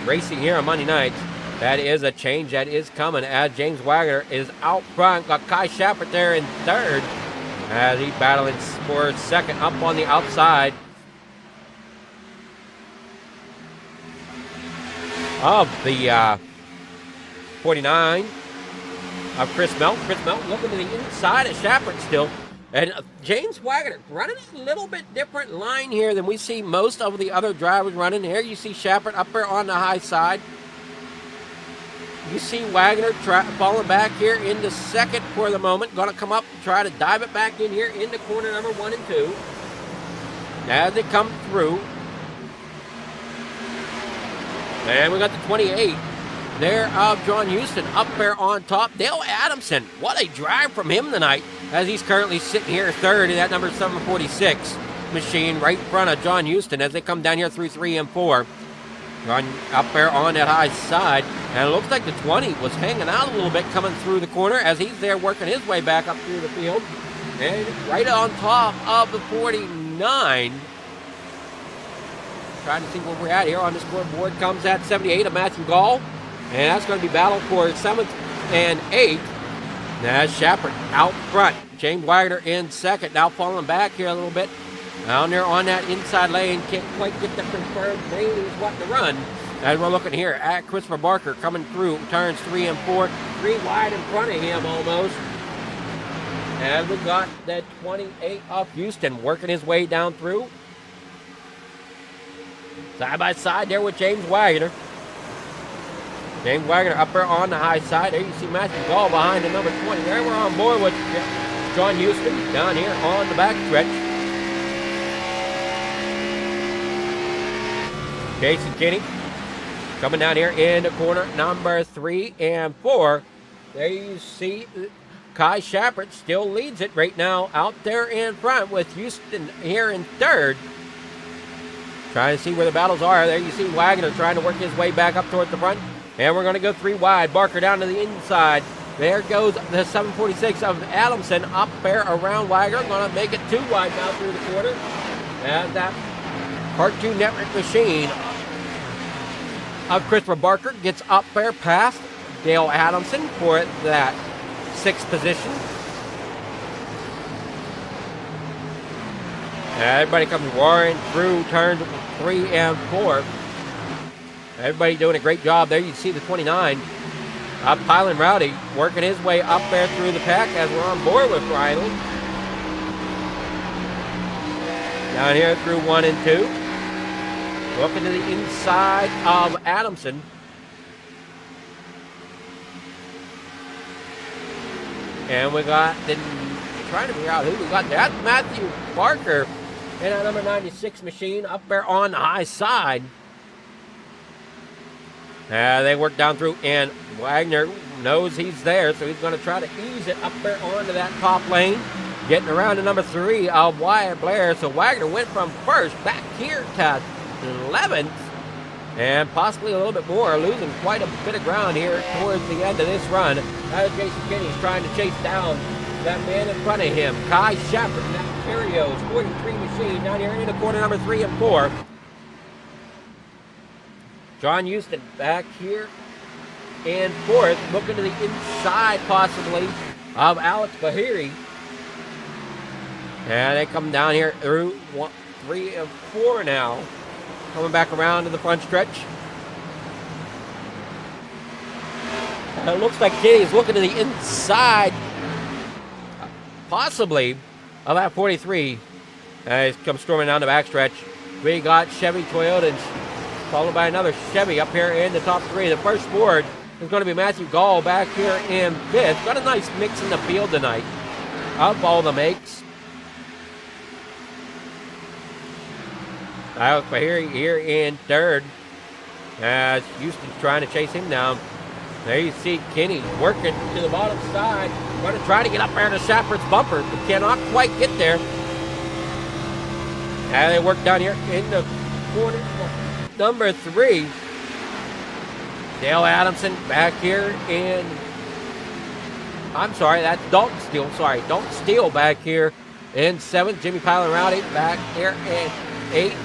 racing here on Monday nights, that is a change that is coming as James Wagoner is out front. Got Kai Shepard there in third as he's battling for second up on the outside of the 49 of Chris Melton. Chris Melton looking to the inside of Shepard still. And James Wagoner running a little bit different line here than we see most of the other drivers running. Here you see Shepard up there on the high side. You see Wagoner falling back here into second for the moment. Going to come up and try to dive it back in here into corner number 1 and 2. As they come through. And we got the 28 there of John Houston up there on top. Dale Adamson, what a drive from him tonight as he's currently sitting here third in that number 746 machine right in front of John Houston as they come down here through 3 and 4. John up there on that high side. And it looks like the 20 was hanging out a little bit coming through the corner as he's there working his way back up through the field. And right on top of the 49. Trying to see where we're at here on the scoreboard. Comes that 78 of Matthew Gall. And that's going to be battle for 7th and 8th. Now Shepard out front. James Wagoner in second. Now falling back here a little bit. Down there on that inside lane. Can't quite get the confirmed lane he's wanting to run. As we're looking here at Christopher Barker coming through. Turns 3 and 4. 3 wide in front of him almost. And we got that 28 of Houston working his way down through. Side by side there with James Wagoner. James Wagoner up there on the high side. There you see Matthew Gall behind the number 20. There we're on board with John Houston down here on the back stretch. Jason Kinney coming down here in the corner number 3 and 4. There you see Kai Shepard still leads it right now out there in front with Houston here in third. Trying to see where the battles are. There you see Wagoner trying to work his way back up towards the front. And we're going to go 3 wide. Barker down to the inside. There goes the 746 of Adamson up there around Wagoner. Going to make it 2 wide now through the quarter. And that Cartoon Network machine of Christopher Barker gets up there past Dale Adamson for that 6th position. Everybody comes roaring through turns 3 and 4. Everybody doing a great job there. You see the 29 up Pilot Rowdy working his way up there through the pack as we're on board with Riley. Down here through 1 and 2. Looking to the inside of Adamson. And we got, trying to figure out who we got. That's Matthew Barker in our number 96 machine up there on the high side. They work down through, and Wagoner knows he's there, so he's going to try to ease it up there onto that top lane. Getting around to number 3 of Wyatt Blair. So Wagoner went from first back here to 11th, and possibly a little bit more, losing quite a bit of ground here towards the end of this run. As Jason Kinney's trying to chase down that man in front of him, Kai Shepard, that Curios 43 machine down here in the corner number 3 and 4. John Houston back here in 4th, looking to the inside possibly of Alex Bahiri. And they come down here through 3 and 4 now. Coming back around to the front stretch. And it looks like Kenny's looking to the inside, possibly, of that 43. He's come storming down the backstretch. We got Chevy Toyotas, followed by another Chevy up here in the top 3. The first board is going to be Matthew Gall back here in 5th. Got a nice mix in the field tonight of all the makes. Alex Bahiri here in 3rd as Houston's trying to chase him down. There you see Kenny working to the bottom side. Going to try to get up there to Shepard's bumper, but cannot quite get there. And they work down here in the corner number 3. Dale Adamson back here in, I'm sorry, that's Dalton Steele. Sorry, Dalton Steele back here in 7th. Jimmy Pilot Rowdy back here in 8th.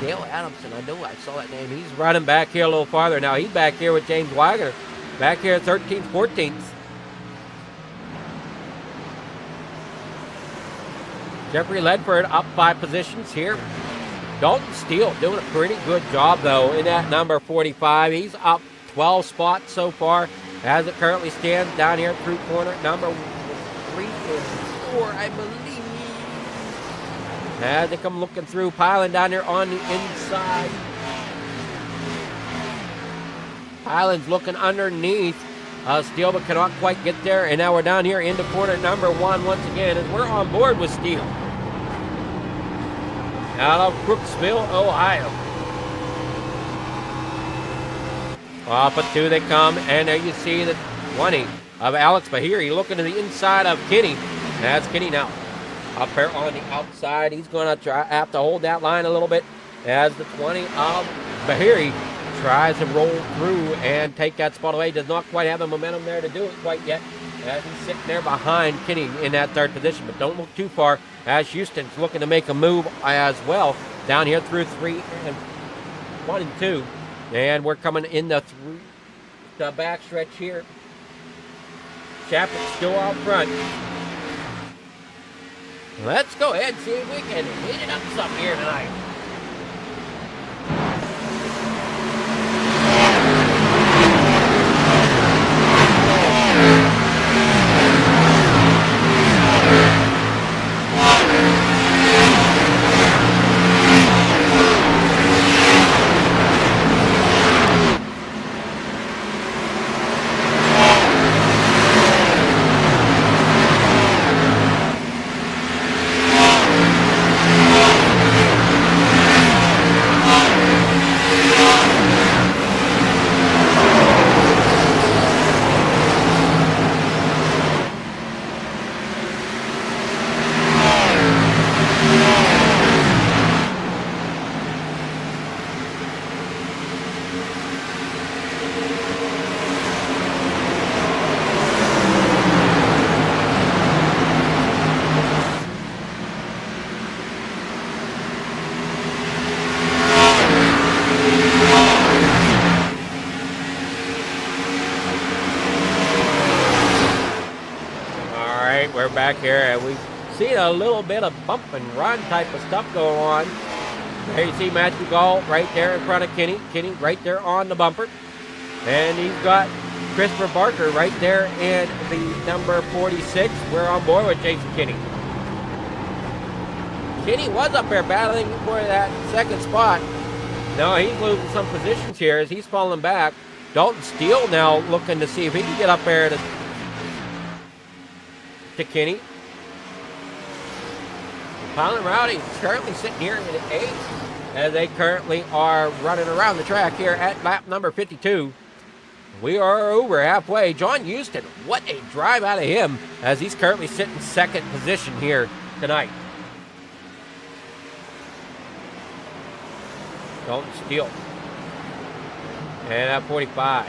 Dale Adamson, I know I saw that name. He's running back here a little farther now. He's back here with James Wagoner. Back here 13th, 14th. Jeffrey Ledford up 5 positions here. Dalton Steele doing a pretty good job, though, in that number 45. He's up 12 spots so far as it currently stands down here through corner number 3 and 4, I believe. As they come looking through, piling down here on the inside. Pilin's looking underneath Steele, but cannot quite get there. And now we're down here into corner number 1 once again, as we're on board with Steele. Out of Crooksville, Ohio. Off at 2 they come, and there you see the 20 of Alex Bahiri looking to the inside of Kenny. That's Kenny now. Up here on the outside, he's going to have to hold that line a little bit as the 20 of Bahiri tries to roll through and take that spot away. Does not quite have the momentum there to do it quite yet, as he's sitting there behind Kenny in that 3rd position. But don't look too far, as Houston's looking to make a move as well down here through 1 and 2. And we're coming in the back stretch here. Chapman's still out front. Let's go ahead and see if we can hit it up some here tonight. We're back here, and we've seen a little bit of bump and run type of stuff going on. There you see Matthew Gall right there in front of Kenny. Kenny right there on the bumper. And he's got Christopher Barker right there in the number 46. We're on board with Jason Kenny. Kenny was up there battling for that 2nd spot. No, he's losing some positions here as he's falling back. Dalton Steele now looking to see if he can get up there to Kenny. Pilot Rowdy is currently sitting here in 8th as they currently are running around the track here at lap number 52. We are over halfway. John Houston, what a drive out of him as he's currently sitting 2nd position here tonight. Dalton Steele. And at 45.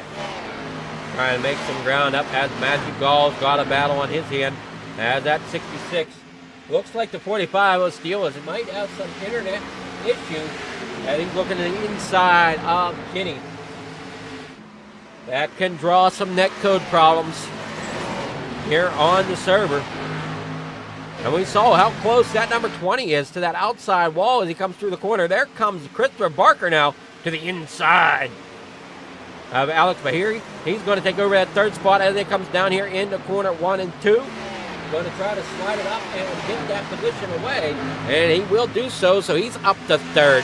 Trying to make some ground up as Matthew Gall's got a battle on his hand. As that 66. Looks like the 45 of Steele is. It might have some internet issue. And he's looking to the inside of Kenny. That can draw some netcode problems here on the server. And we saw how close that number 20 is to that outside wall as he comes through the corner. There comes Christopher Barker now to the inside of Alex Bahiri. He's going to take over that 3rd spot as it comes down here into corner 1 and 2. Going to try to slide it up and get that position away. And he will do so, so he's up to 3rd.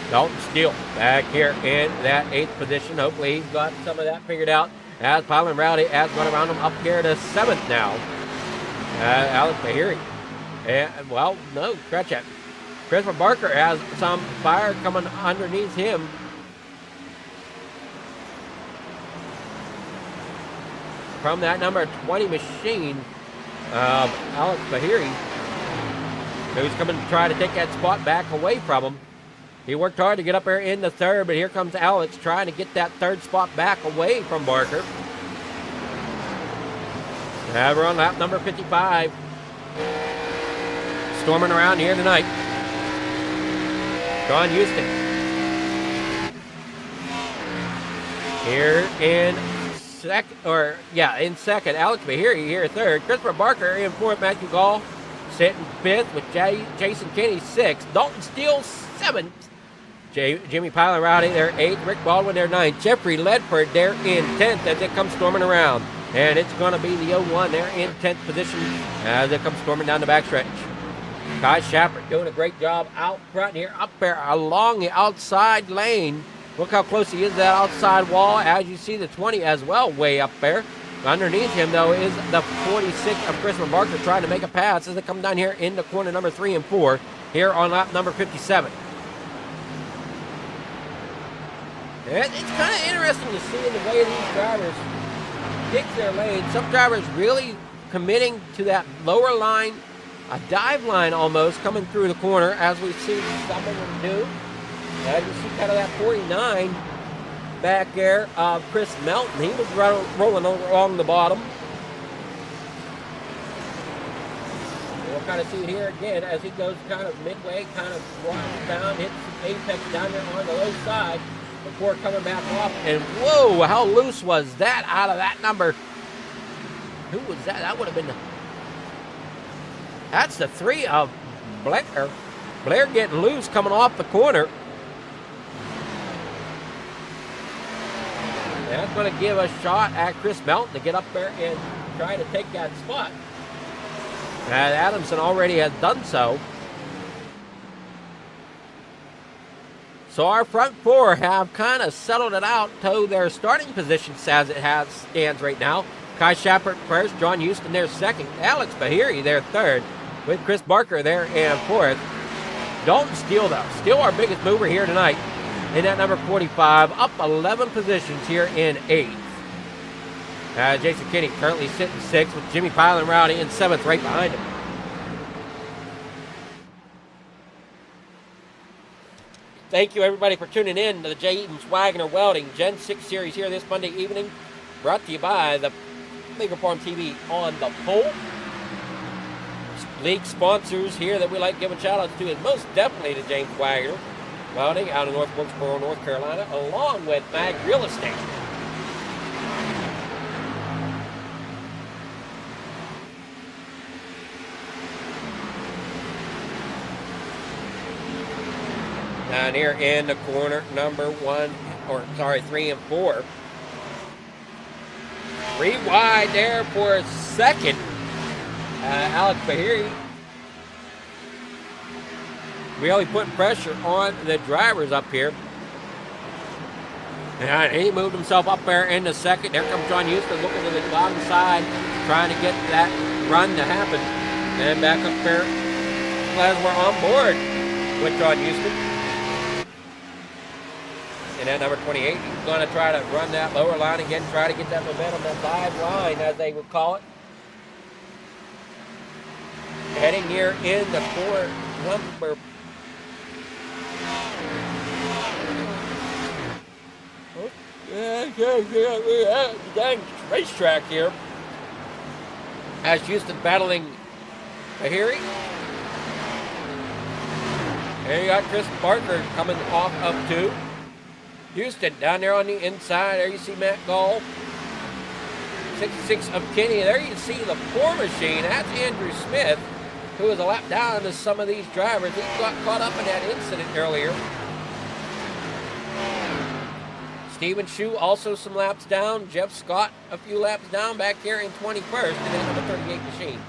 Dalton Steele back here in that 8th position. Hopefully he's got some of that figured out. As Pilot Rowdy has gone around him up here to 7th now. Alex Bahiri. And, well, no, scratch that. Christopher Barker has some fire coming underneath him. From that number 20 machine, Alex Bahiri. Who's coming to try to take that spot back away from him. He worked hard to get up there in the third, but here comes Alex trying to get that third spot back away from Barker. Now we're on lap number 55. Storming around here tonight. John Houston. Here in second. Alex Bahiri here third. Christopher Barker in fourth. Matthew Gall sitting fifth with Jason Kinney sixth. Dalton Steele seventh. Jimmy Piler Rowdy there eighth. Rick Baldwin there ninth. Jeffrey Ledford there in 10th as it comes storming around. And it's going to be the 01 there in 10th position as it comes storming down the backstretch. Kai Shepard doing a great job out front here, up there along the outside lane. Look how close he is to that outside wall. As you see the 20 as well, way up there. Underneath him, though, is the 46 of Christopher Barker trying to make a pass as they come down here into corner number 3 and 4 here on lap number 57. It's kind of interesting to see the way these drivers pick their lane. Some drivers really committing to that lower line, a dive line almost, coming through the corner, as we see some of them do. As you see kind of that 49 back there of Chris Melton. He was rolling along the bottom. We'll kind of see here again as he goes kind of midway, kind of runs down, hits some apex down there on the low side before coming back off. And whoa, how loose was that out of that number? Who was that? That would have been that's the 3 of Blair. Blair getting loose coming off the corner. That's going to give a shot at Chris Melton to get up there and try to take that spot. And Adamson already has done so. So our front four have kind of settled it out to their starting positions as it stands right now. Kai Shepard first, John Houston there second, Alex Bahiri there third, with Chris Barker there in fourth. Dalton Steele, though. Steele, our biggest mover here tonight in that number 45, up 11 positions here in 8th. Jason Kinney currently sitting 6th with Jimmy Pilen Rowdy in 7th right behind him. Thank you, everybody, for tuning in to the J. Eaton's Wagoner Welding Gen 6 series here this Monday evening, brought to you by the League Farm TV on the pole. League sponsors here that we like to give a shout out to is most definitely to James Wagoner Welding out of North Wilkesboro, North Carolina, along with Mag Real Estate. Down here in the corner, number 3 and 4. 3 wide there for a second. Alex Bahiri really putting pressure on the drivers up here. And he moved himself up there in the second. There comes John Houston looking to the bottom side, trying to get that run to happen. And back up there, glad we're on board with John Houston. And at number 28, he's going to try to run that lower line again, try to get that momentum, that dive line, as they would call it. Heading here in the corner, number dang racetrack here. As Houston battling Bahiri. And you got Chris Barker coming off of 2. Houston down there on the inside. There you see Matt Gall. 66 of Kenny. There you see the 4 machine. That's Andrew Smith, who is a lap down to some of these drivers. He got caught up in that incident earlier. Steven Shue also some laps down. Jeff Scott a few laps down back here in 21st. And then number 38 machine.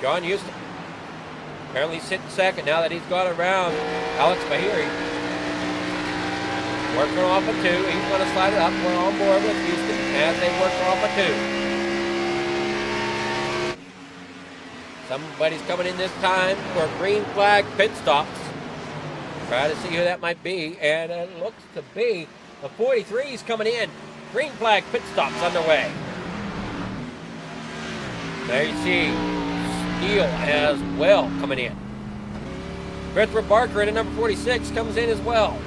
John Houston apparently sitting second now that he's got around Alex Bahiri. Working off a 2. He's going to slide it up. We're on board with Houston as they work off a 2. Somebody's coming in this time for green flag pit stops. Try to see who that might be. And it looks to be the 43's coming in. Green flag pit stops underway. There you see Steele as well coming in. Christopher Barker in at number 46 comes in as well.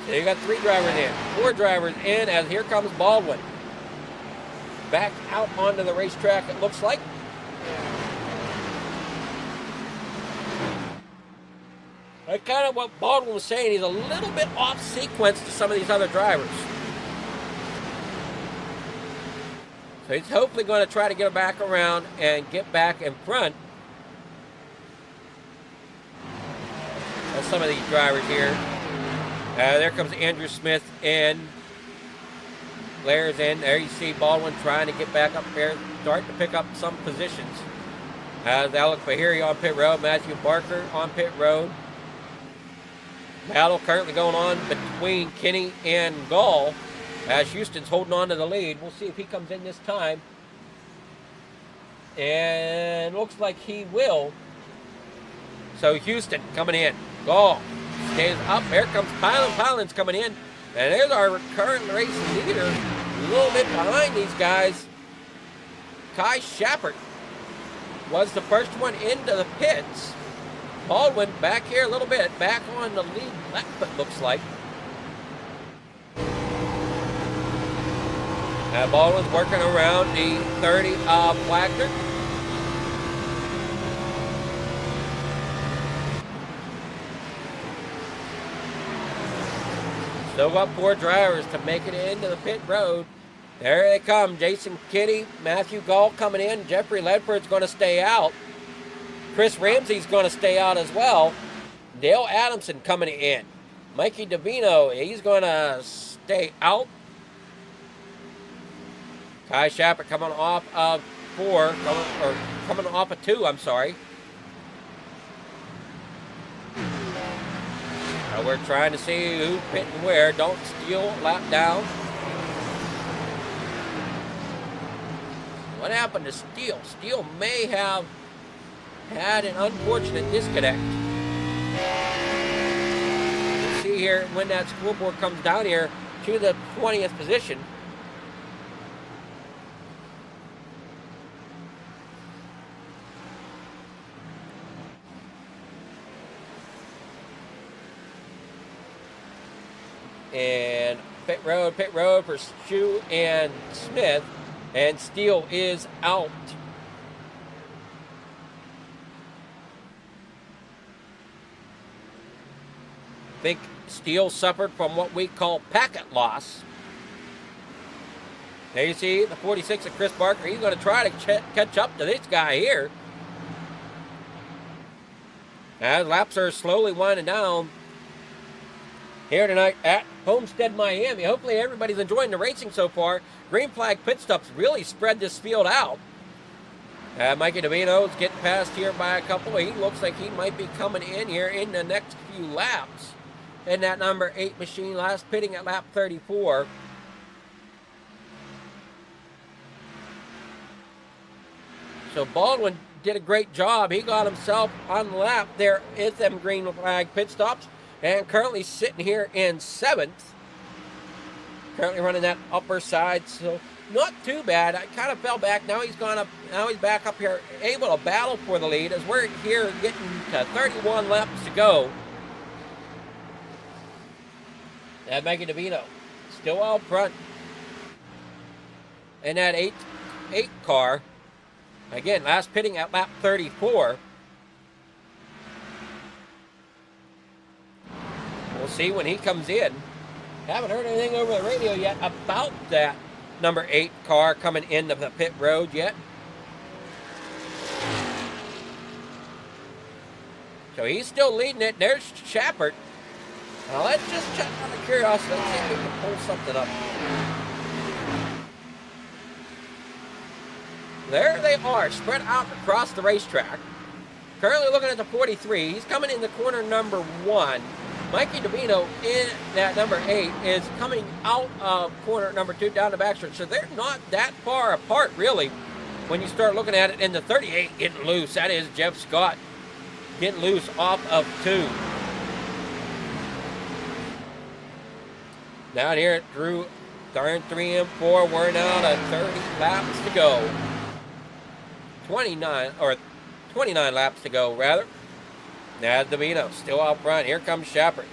So you got 3 drivers in, 4 drivers in, as here comes Baldwin. Back out onto the racetrack, it looks like. That's kind of what Baldwin was saying. He's a little bit off sequence to some of these other drivers. So he's hopefully going to try to get back around and get back in front of some of these drivers here. There comes Andrew Smith in. Blair's in. There you see Baldwin trying to get back up there, starting to pick up some positions. Alec Bahiri on pit road, Matthew Barker on pit road. Battle currently going on between Kenny and Gall, as Houston's holding on to the lead. We'll see if he comes in this time. And looks like he will. So Houston coming in. Gall stays up. There comes Pilon. Pilon's coming in. And there's our current race leader. A little bit behind these guys. Kai Shappert was the first one into the pits. Baldwin back here a little bit. Back on the lead lap, it looks like. Baldwin's working around the 30 of Wagner. Still got 4 drivers to make it into the pit road. There they come. Jason Kitty, Matthew Gall coming in. Jeffrey Ledford's going to stay out. Chris Ramsey's going to stay out as well. Dale Adamson coming in. Mikey Davino, he's going to stay out. Kai Shappert coming off of 4, coming off of 2, I'm sorry. Now we're trying to see who's pitting where. Don't steal, lap down. What happened to Steele? Steele may have had an unfortunate disconnect. You see here when that scoreboard comes down here to the 20th position. And pit road for Shue and Smith, and Steele is out. I think Steele suffered from what we call packet loss. There you see the 46 of Chris Barker. He's going to try to catch up to this guy here. As laps are slowly winding down here tonight at Homestead, Miami. Hopefully everybody's enjoying the racing so far. Green flag pit stops really spread this field out. Mikey Davino's getting passed here by a couple. He looks like he might be coming in here in the next few laps. In that number 8 machine, last pitting at lap 34. So Baldwin did a great job. He got himself on the lap. There is them green flag pit stops. And currently sitting here in 7th. Currently running that upper side, so not too bad. I kind of fell back. Now he's gone up. Now he's back up here, able to battle for the lead as we're here getting to 31 laps to go. And Mikey Davino still out front. And that 8 car, again, last pitting at lap 34. We'll see when he comes in. Haven't heard anything over the radio yet about that number 8 car coming into the pit road yet. So he's still leading it. There's Shappert. Now let's just check out of curiosity. Let's see if we can pull something up. There they are, spread out across the racetrack. Currently looking at the 43. He's coming in the corner number 1. Mikey Davino in that number 8 is coming out of corner number 2 down the backstretch. So they're not that far apart, really, when you start looking at it. In the 38 getting loose. That is Jeff Scott getting loose off of 2. Down here at Drew Turn 3 and 4. We're now to 30 laps to go. 29 laps to go, rather. Now Davino still out front. Here comes Shepard.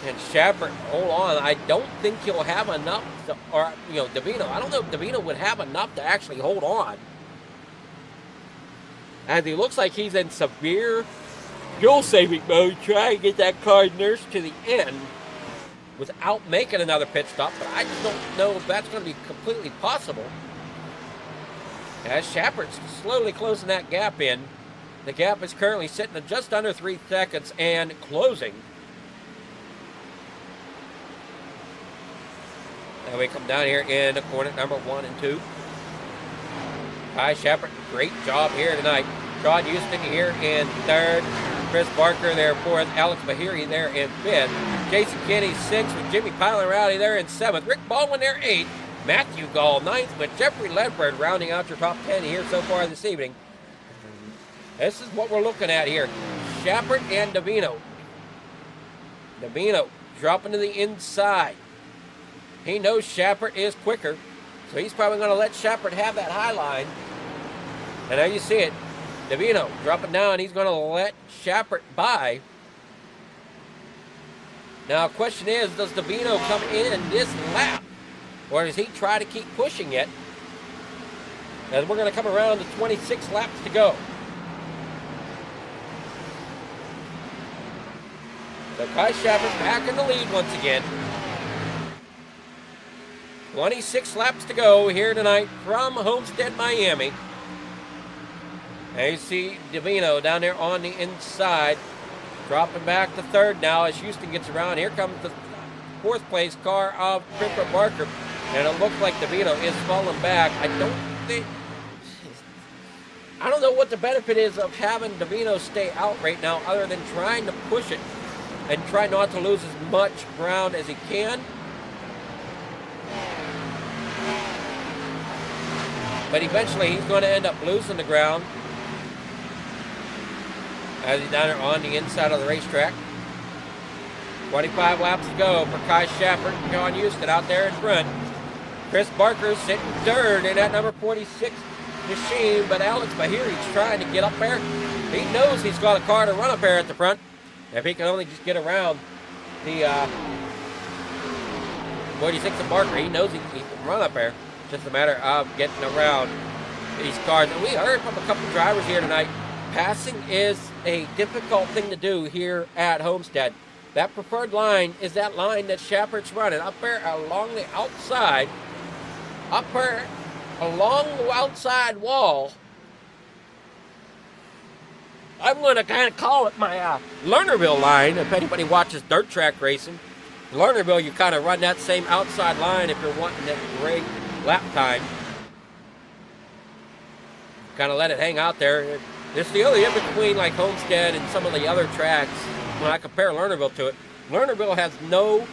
And Shepard, hold on. I don't think he'll have enough to, or, Davino. I don't know if Davino would have enough to actually hold on. As he looks like he's in severe fuel-saving mode, trying to get that car nursed to the end without making another pit stop. But I just don't know if that's going to be completely possible. As Shepard's slowly closing that gap in. The gap is currently sitting at just under 3 seconds and closing. Now we come down here in the corner number 1 and 2. Kai Shepard, great job here tonight. Sean Houston here in 3rd. Chris Barker there 4th. Alex Bahiri there in 5th. Jason Kenny 6th with Jimmy Piler Rowdy there in 7th. Rick Baldwin there 8th. Matthew Gall 9th with Jeffrey Ledford rounding out your top 10 here so far this evening. This is what we're looking at here. Shepard and Davino. Davino dropping to the inside. He knows Shepard is quicker, so he's probably going to let Shepard have that high line. And there you see it. Davino dropping down. He's going to let Shepard by. Now, the question is, does Davino come in this lap? Or does he try to keep pushing it? And we're going to come around to 26 laps to go. So Kai Shepard back in the lead once again. 26 laps to go here tonight from Homestead, Miami. And you see Davino down there on the inside, dropping back to 3rd now as Houston gets around. Here comes the 4th place car of Christopher Barker. And it looks like Davino is falling back. I don't know what the benefit is of having Davino stay out right now other than trying to push it and try not to lose as much ground as he can. But eventually he's going to end up losing the ground as he's down there on the inside of the racetrack. 25 laps to go for Kai Shepard and John Houston out there in front. Chris Barker sitting 3rd in that number 46 machine, but Alex Bahiri's trying to get up there. He knows he's got a car to run up there at the front. If he can only just get around the 46 of Barker, he knows he can run up there. Just a matter of getting around these cars. And we heard from a couple drivers here tonight, passing is a difficult thing to do here at Homestead. That preferred line is that line that Shepard's running up there along the outside, up there along the outside wall. I'm going to kind of call it my Lernerville line. If anybody watches dirt track racing, Lernerville, you kind of run that same outside line if you're wanting that great lap time. Kind of let it hang out there. It's the only difference between like Homestead and some of the other tracks when I compare Lernerville to it. Lernerville has no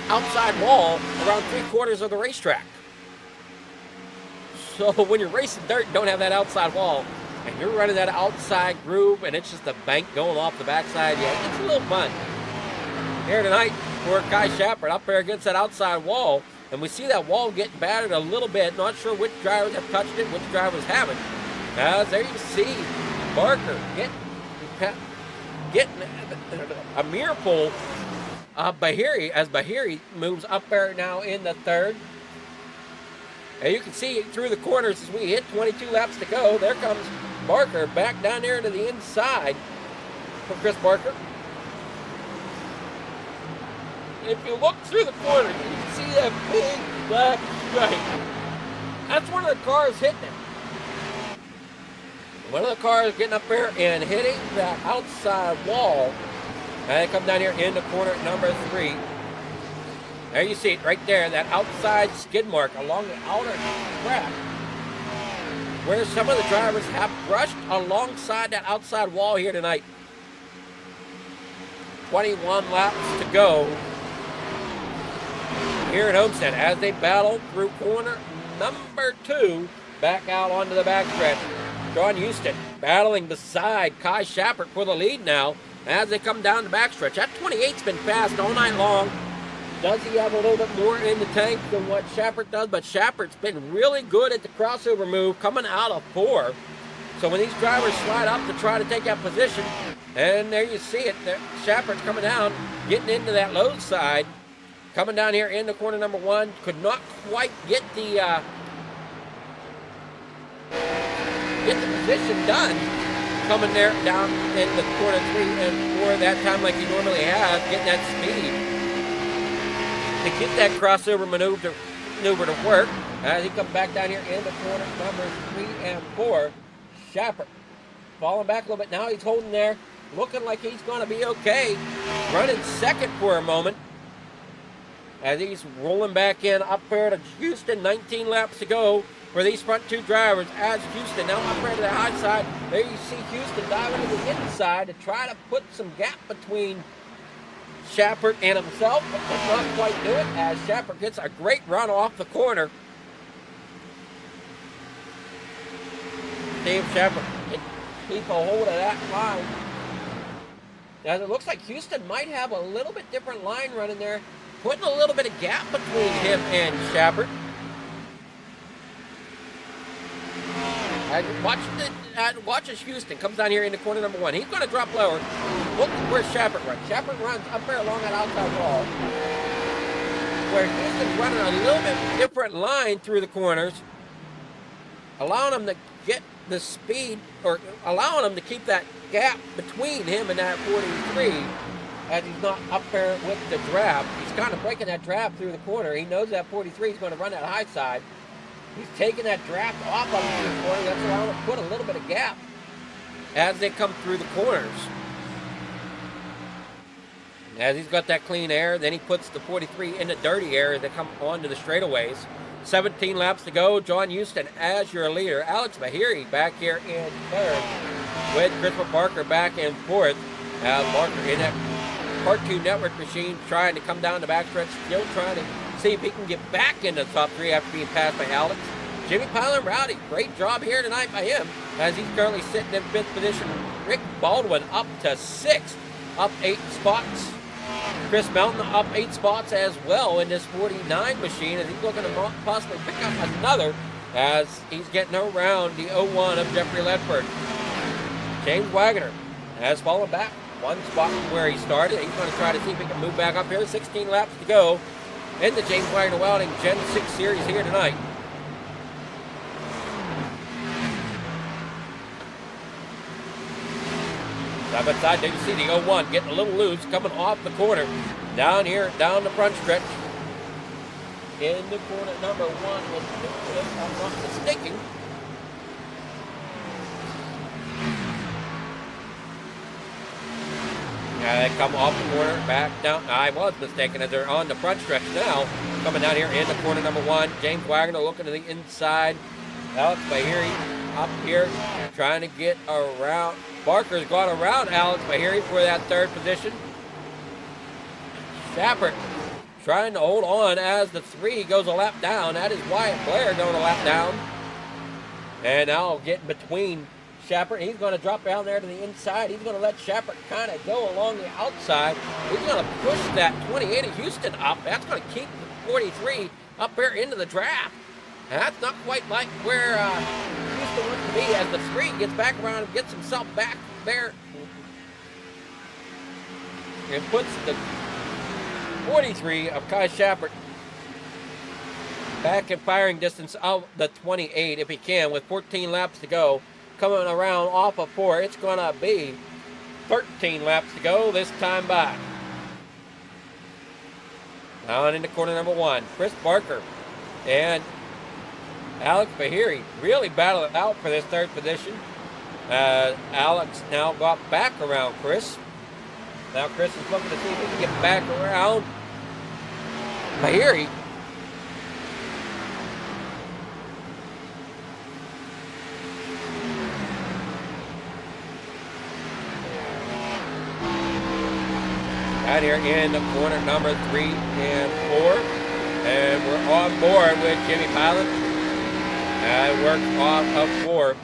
outside wall around 3/4 of the racetrack. So when you're racing dirt and don't have that outside wall, and you're running that outside groove, and it's just a bank going off the backside, yeah, it's a little fun. Here tonight, for Kai Shepard up there against that outside wall, and we see that wall getting battered a little bit. Not sure which drivers have touched it, which drivers haven't. There you see Barker getting a mirror pull of Bahiri as Bahiri moves up there now in the 3rd. And you can see through the corners as we hit 22 laps to go. There comes Barker back down there to the inside for Chris Barker. If you look through the corners, you can see that big black stripe. That's one of the cars hitting it. One of the cars getting up there and hitting that outside wall. And they come down here in the corner number 3. There you see it right there, that outside skid mark along the outer track, where some of the drivers have brushed alongside that outside wall here tonight. 21 laps to go here at Homestead as they battle through corner number 2 back out onto the backstretch. John Houston battling beside Kai Shepard for the lead now as they come down the backstretch. That 28's been fast all night long. Does he have a little bit more in the tank than what Shappert does? But Shappert's been really good at the crossover move coming out of 4. So when these drivers slide up to try to take that position, and there you see it, Shappert's coming down, getting into that low side, coming down here into corner number 1, could not quite get the position done, coming there down in the corner 3 and 4 that time like he normally has, getting that speed to get that crossover maneuver to work. As he comes back down here into corner number 3 and 4, Shappert falling back a little bit. Now he's holding there, looking like he's going to be okay. Running second for a moment as he's rolling back in up there to Houston. 19 laps to go for these front 2 drivers as Houston now up there to the high side. There you see Houston diving to the inside to try to put some gap between Shappert and himself, but does not quite do it as Shappert gets a great run off the corner. Dave Shappert can keep a hold of that line. Now it looks like Houston might have a little bit different line running there, putting a little bit of gap between him and Shappert. Watch as Houston comes down here into corner number 1. He's going to drop lower. Look where Shappert runs. Shappert runs up there along that outside wall, where Houston's running a little bit different line through the corners, allowing him to get the speed, or allowing him to keep that gap between him and that 43 as he's not up there with the draft. He's kind of breaking that draft through the corner. He knows that 43 is going to run that high side. He's taking that draft off of the corner. That's allowing him to put a little bit of gap as they come through the corners. As he's got that clean air, then he puts the 43 in the dirty air as they come onto the straightaways. 17 laps to go. John Houston as your leader. Alex Mahiri back here in third with Christopher Barker back and fourth. Barker in that Cartoon Network machine trying to come down the backstretch, still trying to see if he can get back into the top 3 after being passed by Alex. Jimmy Pilot Rowdy, great job here tonight by him as he's currently sitting in 5th position. Rick Baldwin up to 6th, up 8 spots. Chris Melton up 8 spots as well in this 49 machine as he's looking to possibly pick up another as he's getting around the 01 of Jeffrey Ledford. James Wagoner has fallen back 1 spot from where he started. He's going to try to see if he can move back up here. 16 laps to go in the James Wagoner Welding Gen 6 Series here tonight. Side by side, there you see the 01 getting a little loose, coming off the corner. Down here, down the front stretch. In the corner number 1, if I'm not mistaken. They come off the corner, back down. I was mistaken as they're on the front stretch now. Coming down here in the corner number 1. James Wagoner looking to the inside. Alex Bahiri up here trying to get around. Barker's gone around Alex Bahiri for that 3rd position. Shappert trying to hold on as the 3 goes a lap down. That is Wyatt Blair going a lap down. And now getting between Shappert. He's going to drop down there to the inside. He's going to let Shappert kind of go along the outside. He's going to push that 28 of Houston up. That's going to keep the 43 up there into the draft. And that's not quite like where Houston wants to be as the 3 gets back around and gets himself back there and puts the 43 of Kai Shappert back in firing distance of the 28 if he can with 14 laps to go. Coming around off of 4, it's going to be 13 laps to go this time by. Down into corner number 1, Chris Barker and Alex Bahiri really battled it out for this 3rd position. Alex now got back around Chris. Now Chris is looking to see if he can get back around Bahiri. Out here in the corner number 3 and 4. And we're on board with Jimmy Pilot. Worked off of 4.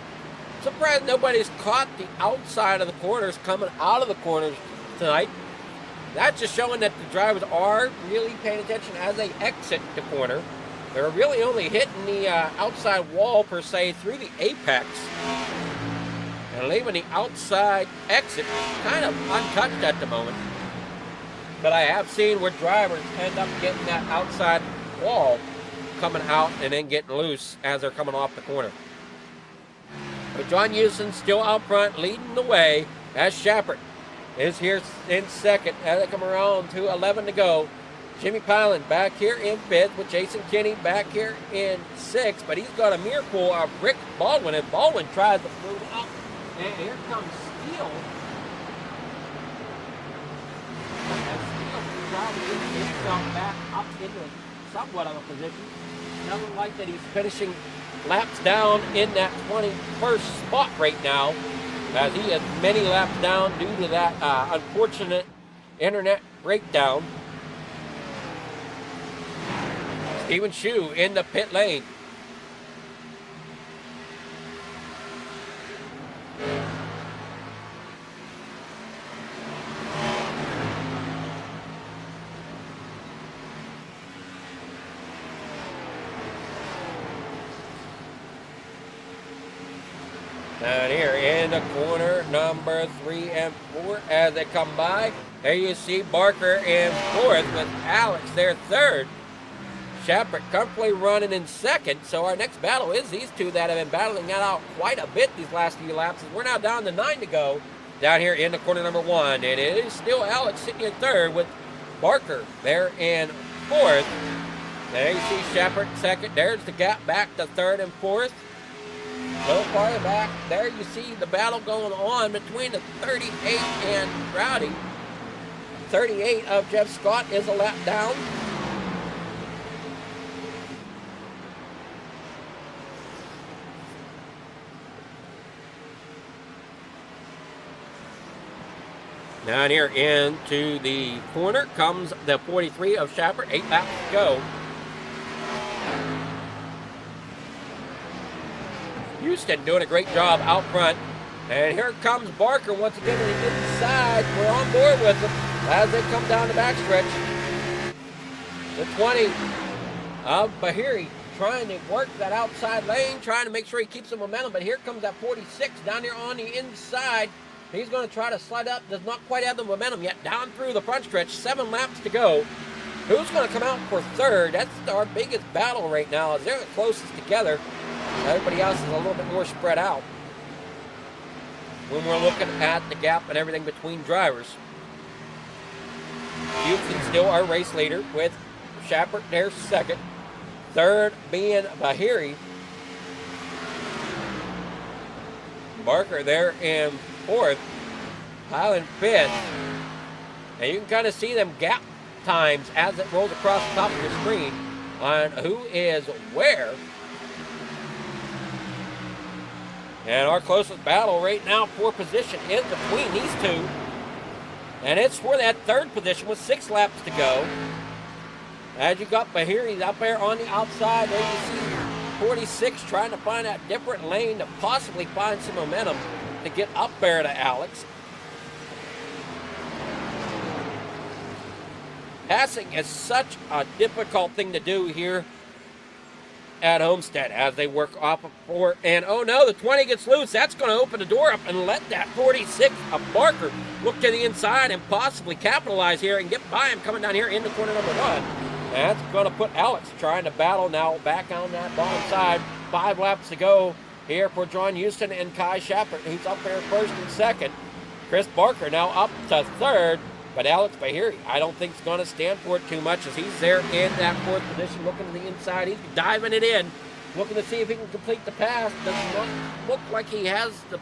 Surprised nobody's caught the outside of the corners coming out of the corners tonight. That's just showing that the drivers are really paying attention as they exit the corner. They're really only hitting the outside wall, per se, through the apex. And leaving the outside exit kind of untouched at the moment. But I have seen where drivers end up getting that outside wall coming out and then getting loose as they're coming off the corner. But John Houston still out front, leading the way as Shepard is here in second as they come around to 11 to go. Jimmy Pilan back here in fifth with Jason Kinney back here in sixth, but he's got a mirror pull of Rick Baldwin, and Baldwin tries to move up. And here comes Steele. And Steele trying to get himself back up into somewhat of a position. Doesn't like that he's finishing laps down in that 21st spot right now, as he has many laps down due to that unfortunate internet breakdown. Steven Shue in the pit lane. Down here in the corner, number 3 and 4 as they come by. There you see Barker in fourth with Alex there third. Shepard comfortably running in second. So our next battle is these two that have been battling it out quite a bit these last few laps. We're now down to 9 to go down here in the corner number 1. And it is still Alex sitting in third with Barker there in fourth. There you see Shepard second. There's the gap back to third and fourth. A little farther back, there you see the battle going on between the 38 and Rowdy. 38 of Jeff Scott is a lap down. Down here into the corner comes the 43 of Shepard. 8 laps to go. Houston doing a great job out front. And here comes Barker once again to the inside. We're on board with them as they come down the backstretch. The 20 of Bahiri trying to work that outside lane, trying to make sure he keeps the momentum. But here comes that 46 down here on the inside. He's going to try to slide up. Does not quite have the momentum yet. Down through the front stretch. 7 laps to go. Who's going to come out for third? That's our biggest battle right now, as they're the closest together. Everybody else is a little bit more spread out when we're looking at the gap and everything between drivers. Houston still our race leader with Shepard there second. Third being Bahiri. Barker there in fourth. Highland fifth. And you can kind of see them gap times as it rolls across the top of your screen on who is where. And our closest battle right now for position is between these two. And it's for that third position with 6 laps to go. As you got Bahiri up there on the outside, there you see 46 trying to find that different lane to possibly find some momentum to get up there to Alex. Passing is such a difficult thing to do here at Homestead as they work off of 4. And oh no, the 20 gets loose. That's going to open the door up and let that 46 of Barker look to the inside and possibly capitalize here and get by him coming down here into corner number 1. And that's going to put Alex trying to battle now back on that bottom side. 5 laps to go here for John Houston and Kai Shepard, who's up there first and second. Chris Barker now up to third. But Alex Bahiri, I don't think is going to stand for it too much as he's there in that 4th position looking to the inside. He's diving it in, looking to see if he can complete the pass. Does not look like he has the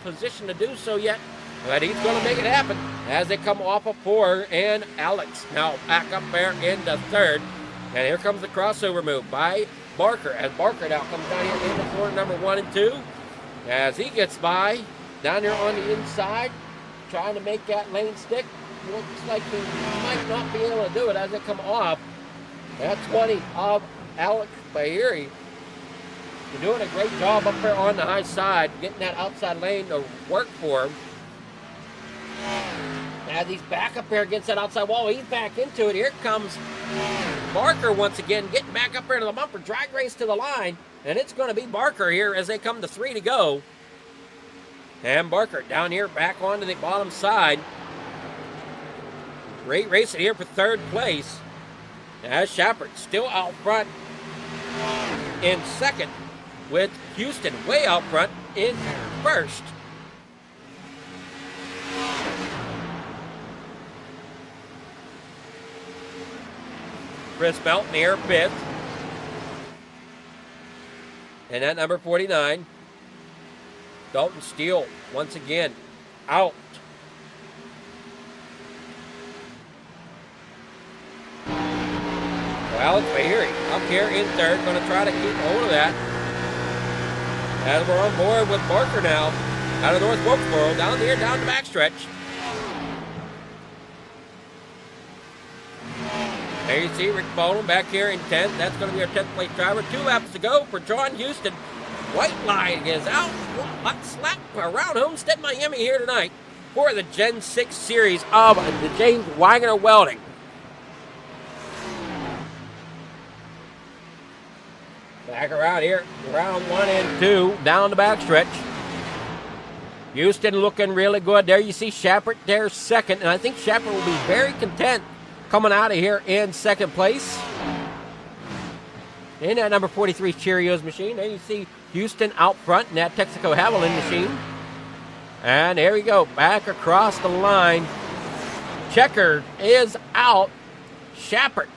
position to do so yet, but he's going to make it happen as they come off of 4. And Alex now back up there into third. And here comes the crossover move by Barker, as Barker now comes down here into corner number 1 and 2. As he gets by down here on the inside, trying to make that lane stick. Looks like he might not be able to do it as they come off. That 20 of Alex Bahiri. You're doing a great job up there on the high side, getting that outside lane to work for him. As he's back up there against that outside wall, he's back into it. Here comes Barker once again, getting back up there to the bumper, drag race to the line, and it's going to be Barker here as they come to 3 to go. And Barker down here back onto the bottom side. Great racing here for third place. As Shepard still out front in second, with Houston way out front in first. Chris Melton here, fifth. And at number 49, Dalton Steele once again out. So Alex Bahiri up here in third, going to try to keep hold of that. As we're on board with Barker now, out of North Wilkesboro, down here, down the backstretch. There you see Rick Bowden back here in 10th. That's going to be our 10th place driver. 2 laps to go for John Houston. White line is out. Hot slap around Homestead, Miami here tonight for the Gen 6 series of the James Wagoner Welding. Back around here, round 1 and 2, down the backstretch. Houston looking really good. There you see Shepard there second, and I think Shepard will be very content coming out of here in second place. In that number 43 Cheerios machine. There you see Houston out front in that Texaco Haviland machine. And there we go, back across the line. Checker is out. Shepard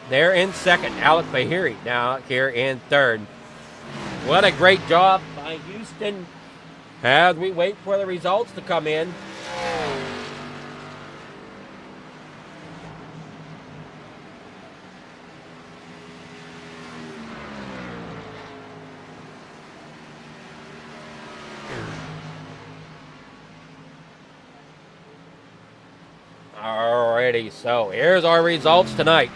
there in second. Alec Bahiri now here in third. What a great job by Houston as we wait for the results to come in. Alrighty, so here's our results tonight.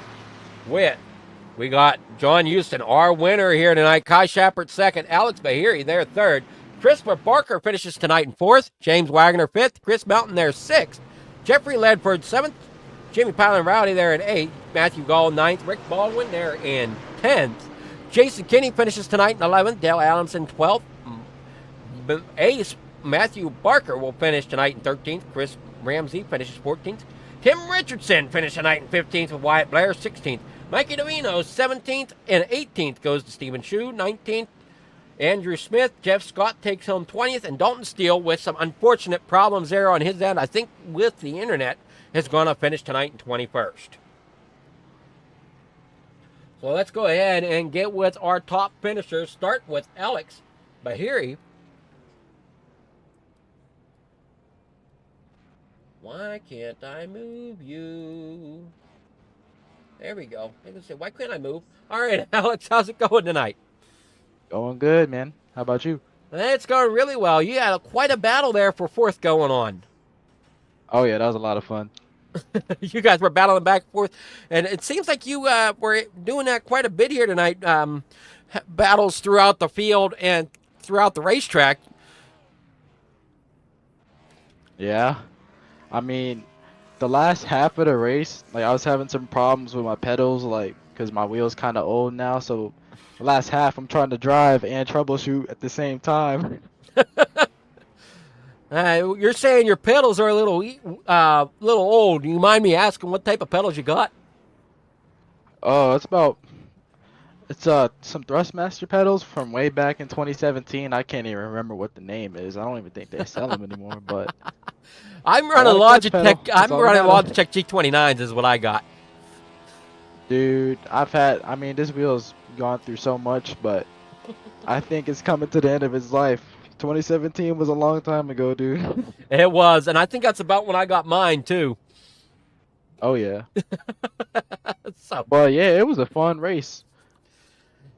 We got John Houston, our winner here tonight. Kai Shepard second. Alex Bahiri there third. Christopher Barker finishes tonight in fourth. James Wagoner fifth. Chris Melton there sixth. Jeffrey Ledford seventh. Jimmy Pilot Rowdy there in eighth. Matthew Gall ninth. Rick Baldwin there in 10th. Jason Kinney finishes tonight in 11th. Dale Adamson 12th. Ace Matthew Barker will finish tonight in 13th. Chris Ramsey finishes 14th. Tim Richardson finished tonight in 15th with Wyatt Blair 16th. Mikey Davino 17th and 18th goes to Stephen Shue. 19th, Andrew Smith. Jeff Scott takes home 20th. And Dalton Steele, with some unfortunate problems there on his end, I think with the internet, is going to finish tonight in 21st. So let's go ahead and get with our top finishers. Start with Alex Bahiri. Why can't I move you? There we go. I can say, why can't I move? All right, Alex, how's it going tonight? Going good, man. How about you? It's going really well. You had quite a battle there for fourth going on. Oh, yeah, that was a lot of fun. You guys were battling back and forth, and it seems like you were doing that quite a bit here tonight. Battles throughout the field and throughout the racetrack. Yeah. I mean, the last half of the race, like, I was having some problems with my pedals, like, because my wheel's kind of old now. So the last half, I'm trying to drive and troubleshoot at the same time. You're saying your pedals are a little old. Do you mind me asking what type of pedals you got? Oh, it's some Thrustmaster pedals from way back in 2017. I can't even remember what the name is. I don't even think they sell them anymore. But I'm running Logitech. I'm running Logitech G29s is what I got. Dude, this wheel's gone through so much, but I think it's coming to the end of its life. 2017 was a long time ago, dude. It was, and I think that's about when I got mine too. Oh yeah. So, but yeah, it was a fun race.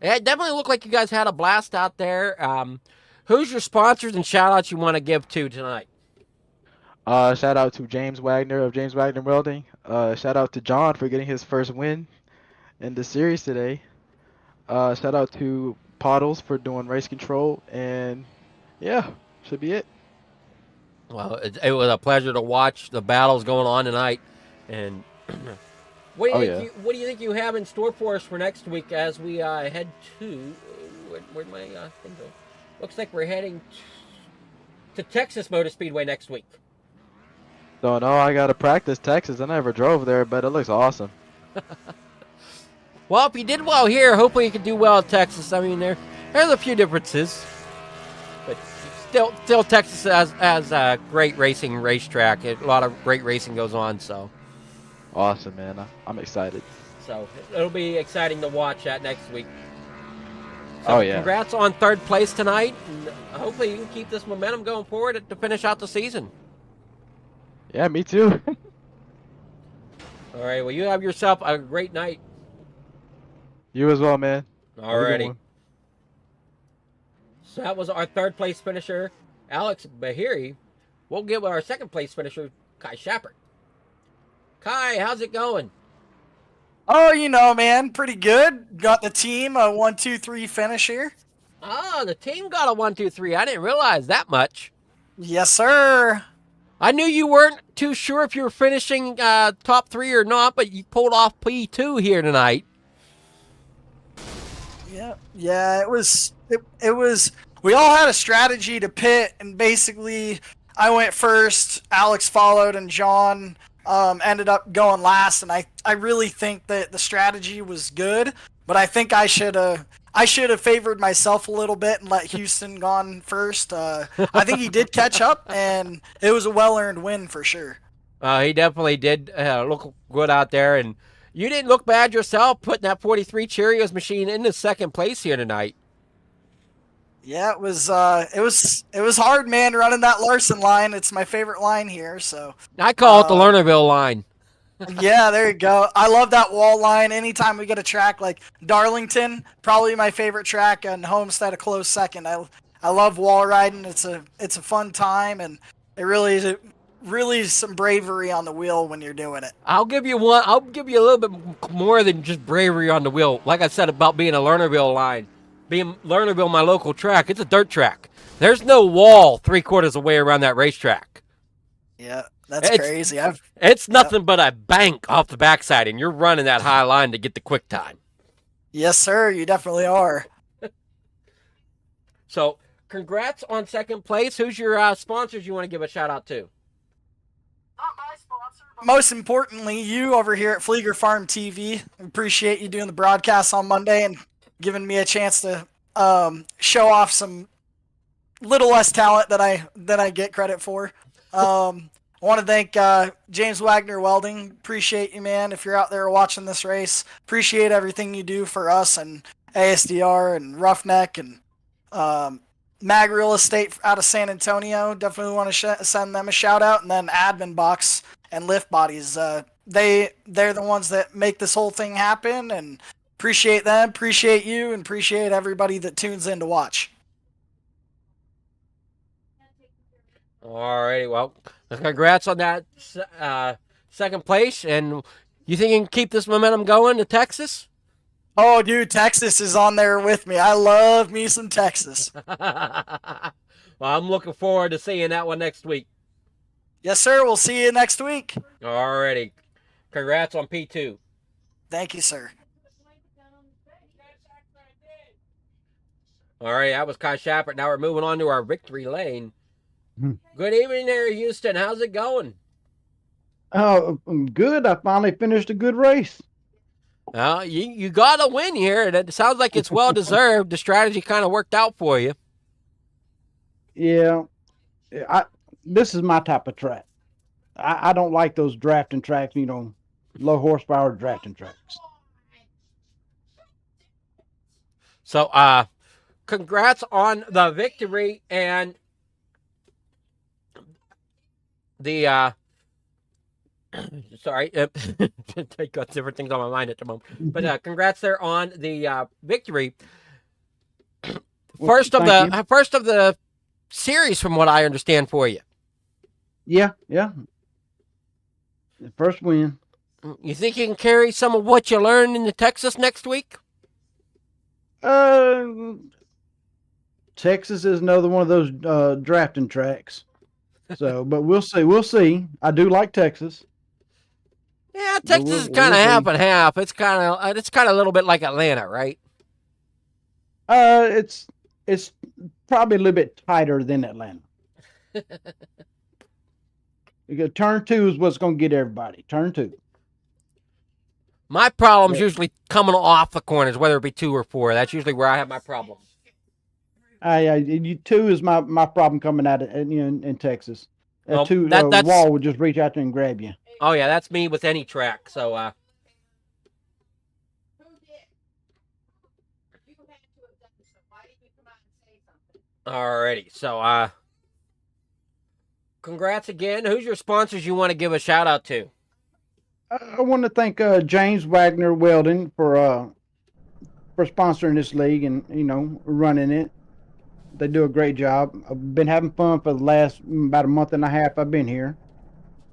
It definitely looked like you guys had a blast out there. Who's your sponsors and shout-outs you want to give to tonight? Shout out to James Wagner of James Wagner Welding. Shout out to John for getting his first win in the series today. Shout out to Pottles for doing race control, and yeah, should be it. Well, it was a pleasure to watch the battles going on tonight. And Oh yeah. what do you think you have in store for us for next week as we head to where'd my thing go? Looks like we're heading to Texas Motor Speedway next week. Don't know. I gotta practice Texas. I never drove there, but it looks awesome. Well, if you did well here, hopefully you can do well in Texas. I mean, there's a few differences, but still Texas has a great racing racetrack. A lot of great racing goes on, so Awesome, man. I'm excited. it'll be exciting to watch that next week. Oh yeah. Congrats on third place tonight, and hopefully you can keep this momentum going forward to finish out the season. Yeah, me too. All right, well, you have yourself a great night. You as well, man. Have a good Alrighty. one. So that was our third place finisher, Alex Bahiri. We'll give our second place finisher, Kai Shepard. Kai, how's it going? Oh, man, pretty good. Got the team a 1-2-3 finish here. Ah, the team got a 1, 2, 3. I didn't realize that much. Yes, sir. I knew you weren't too sure if you were finishing top 3 or not, but you pulled off P2 here tonight. Yeah. It was. We all had a strategy to pit, and basically, I went first. Alex followed, and John ended up going last. And I really think that the strategy was good, but I think I should have favored myself a little bit and let Houston gone first. I think he did catch up, and it was a well-earned win for sure. He definitely did look good out there, and you didn't look bad yourself putting that 43 Cheerios machine into second place here tonight. Yeah, it was hard, man, running that Larson line. It's my favorite line here, so. I call it the Lernerville line. Yeah, there you go. I love that wall line. Anytime we get a track like Darlington, probably my favorite track, and Homestead a close second. I love wall riding. It's a fun time, and it really is some bravery on the wheel when you're doing it. I'll give you one. I'll give you a little bit more than just bravery on the wheel. Like I said about being a Lernerville line, being Lernerville, my local track, it's a dirt track. There's no wall 3/4 of the way around that racetrack. Yeah, that's crazy. It's nothing but a bank off the backside, and you're running that high line to get the quick time. Yes, sir. You definitely are. So, congrats on second place. Who's your sponsors you want to give a shout out to? Not my sponsor, but most importantly, you over here at Flieger Farm TV. Appreciate you doing the broadcast on Monday and giving me a chance to show off some little less talent that I get credit for. I want to thank James Wagoner Welding. Appreciate you, man. If you're out there watching this race, appreciate everything you do for us and ASDR and Roughneck and Mag Real Estate out of San Antonio. Definitely want to send them a shout out. And then Admin Box and Lift Bodies. They're the ones that make this whole thing happen, and appreciate them, appreciate you, and appreciate everybody that tunes in to watch. Alrighty, well, congrats on that second place, and you think you can keep this momentum going to Texas? Oh, dude, Texas is on there with me. I love me some Texas. Well, I'm looking forward to seeing that one next week. Yes, sir. We'll see you next week. Alrighty, congrats on P2. Thank you, sir. Alright, that was Kai Shepard. Now we're moving on to our victory lane. Good evening there, Houston. How's it going? Oh, good. I finally finished a good race. You got a win here, and it sounds like it's well deserved. The strategy kind of worked out for you. Yeah, this is my type of track. I don't like those drafting tracks, low horsepower drafting tracks. So, congrats on the victory, and the sorry, I got different things on my mind at the moment. But congrats there on the victory. First of the series, from what I understand, for you. Yeah. The first win. You think you can carry some of what you learned into Texas next week? Texas is another one of those drafting tracks. So, but we'll see. We'll see. I do like Texas, Yeah, but Texas is kind we'll of half see. and half. It's kind of a little bit like Atlanta, right? It's probably a little bit tighter than Atlanta. Because turn two is what's going to get everybody. Turn two. My problem's But usually coming off the corners, whether it be 2 or 4. That's usually where I have my problem. two is my problem coming out of, in Texas. Well, Two that's wall would just reach out there and grab you. oh yeah, that's me with any track. So alrighty. So congrats again. Who's your sponsors you want to give a shout out to? I want to thank James Wagner Welding for sponsoring this league and running it. They do a great job. I've been having fun for the last about a month and a half I've been here.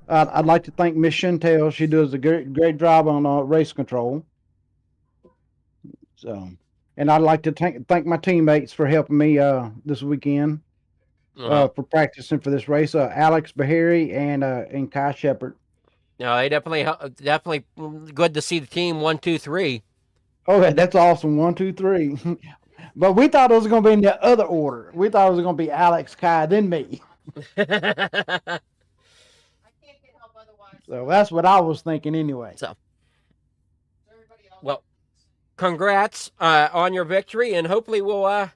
I'd like to thank Miss Chantel. She does a great job on race control. So, and I'd like to thank my teammates for helping me this weekend for practicing for this race. Alex Bahari and Kai Shepard. No, they definitely good to see the team 1, 2, 3. Oh, that's awesome. 1, 2, 3. But we thought it was going to be in the other order. We thought it was going to be Alex, Kai, then me. So that's what I was thinking anyway. So, well, congrats on your victory, and hopefully we'll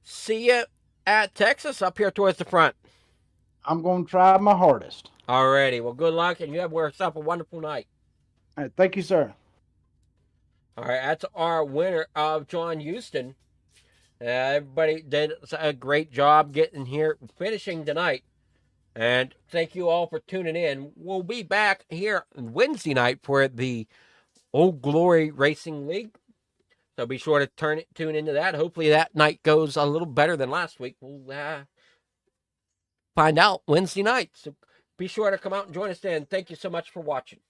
see you at Texas up here towards the front. I'm going to try my hardest. Alrighty. Well, good luck, and you have yourself a wonderful night. All right, thank you, sir. All right, that's our winner of John Houston. Everybody did a great job getting here, finishing tonight. And thank you all for tuning in. We'll be back here Wednesday night for the Old Glory Racing League. So be sure to tune into that. Hopefully that night goes a little better than last week. We'll find out Wednesday night. So be sure to come out and join us then. Thank you so much for watching.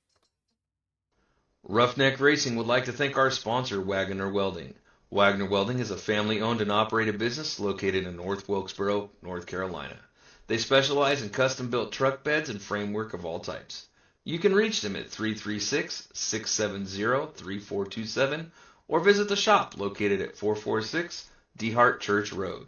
Roughneck Racing would like to thank our sponsor, Wagoner Welding. Wagoner Welding is a family-owned and operated business located in North Wilkesboro, North Carolina. They specialize in custom-built truck beds and framework of all types. You can reach them at 336-670-3427 or visit the shop located at 446 DeHart Church Road.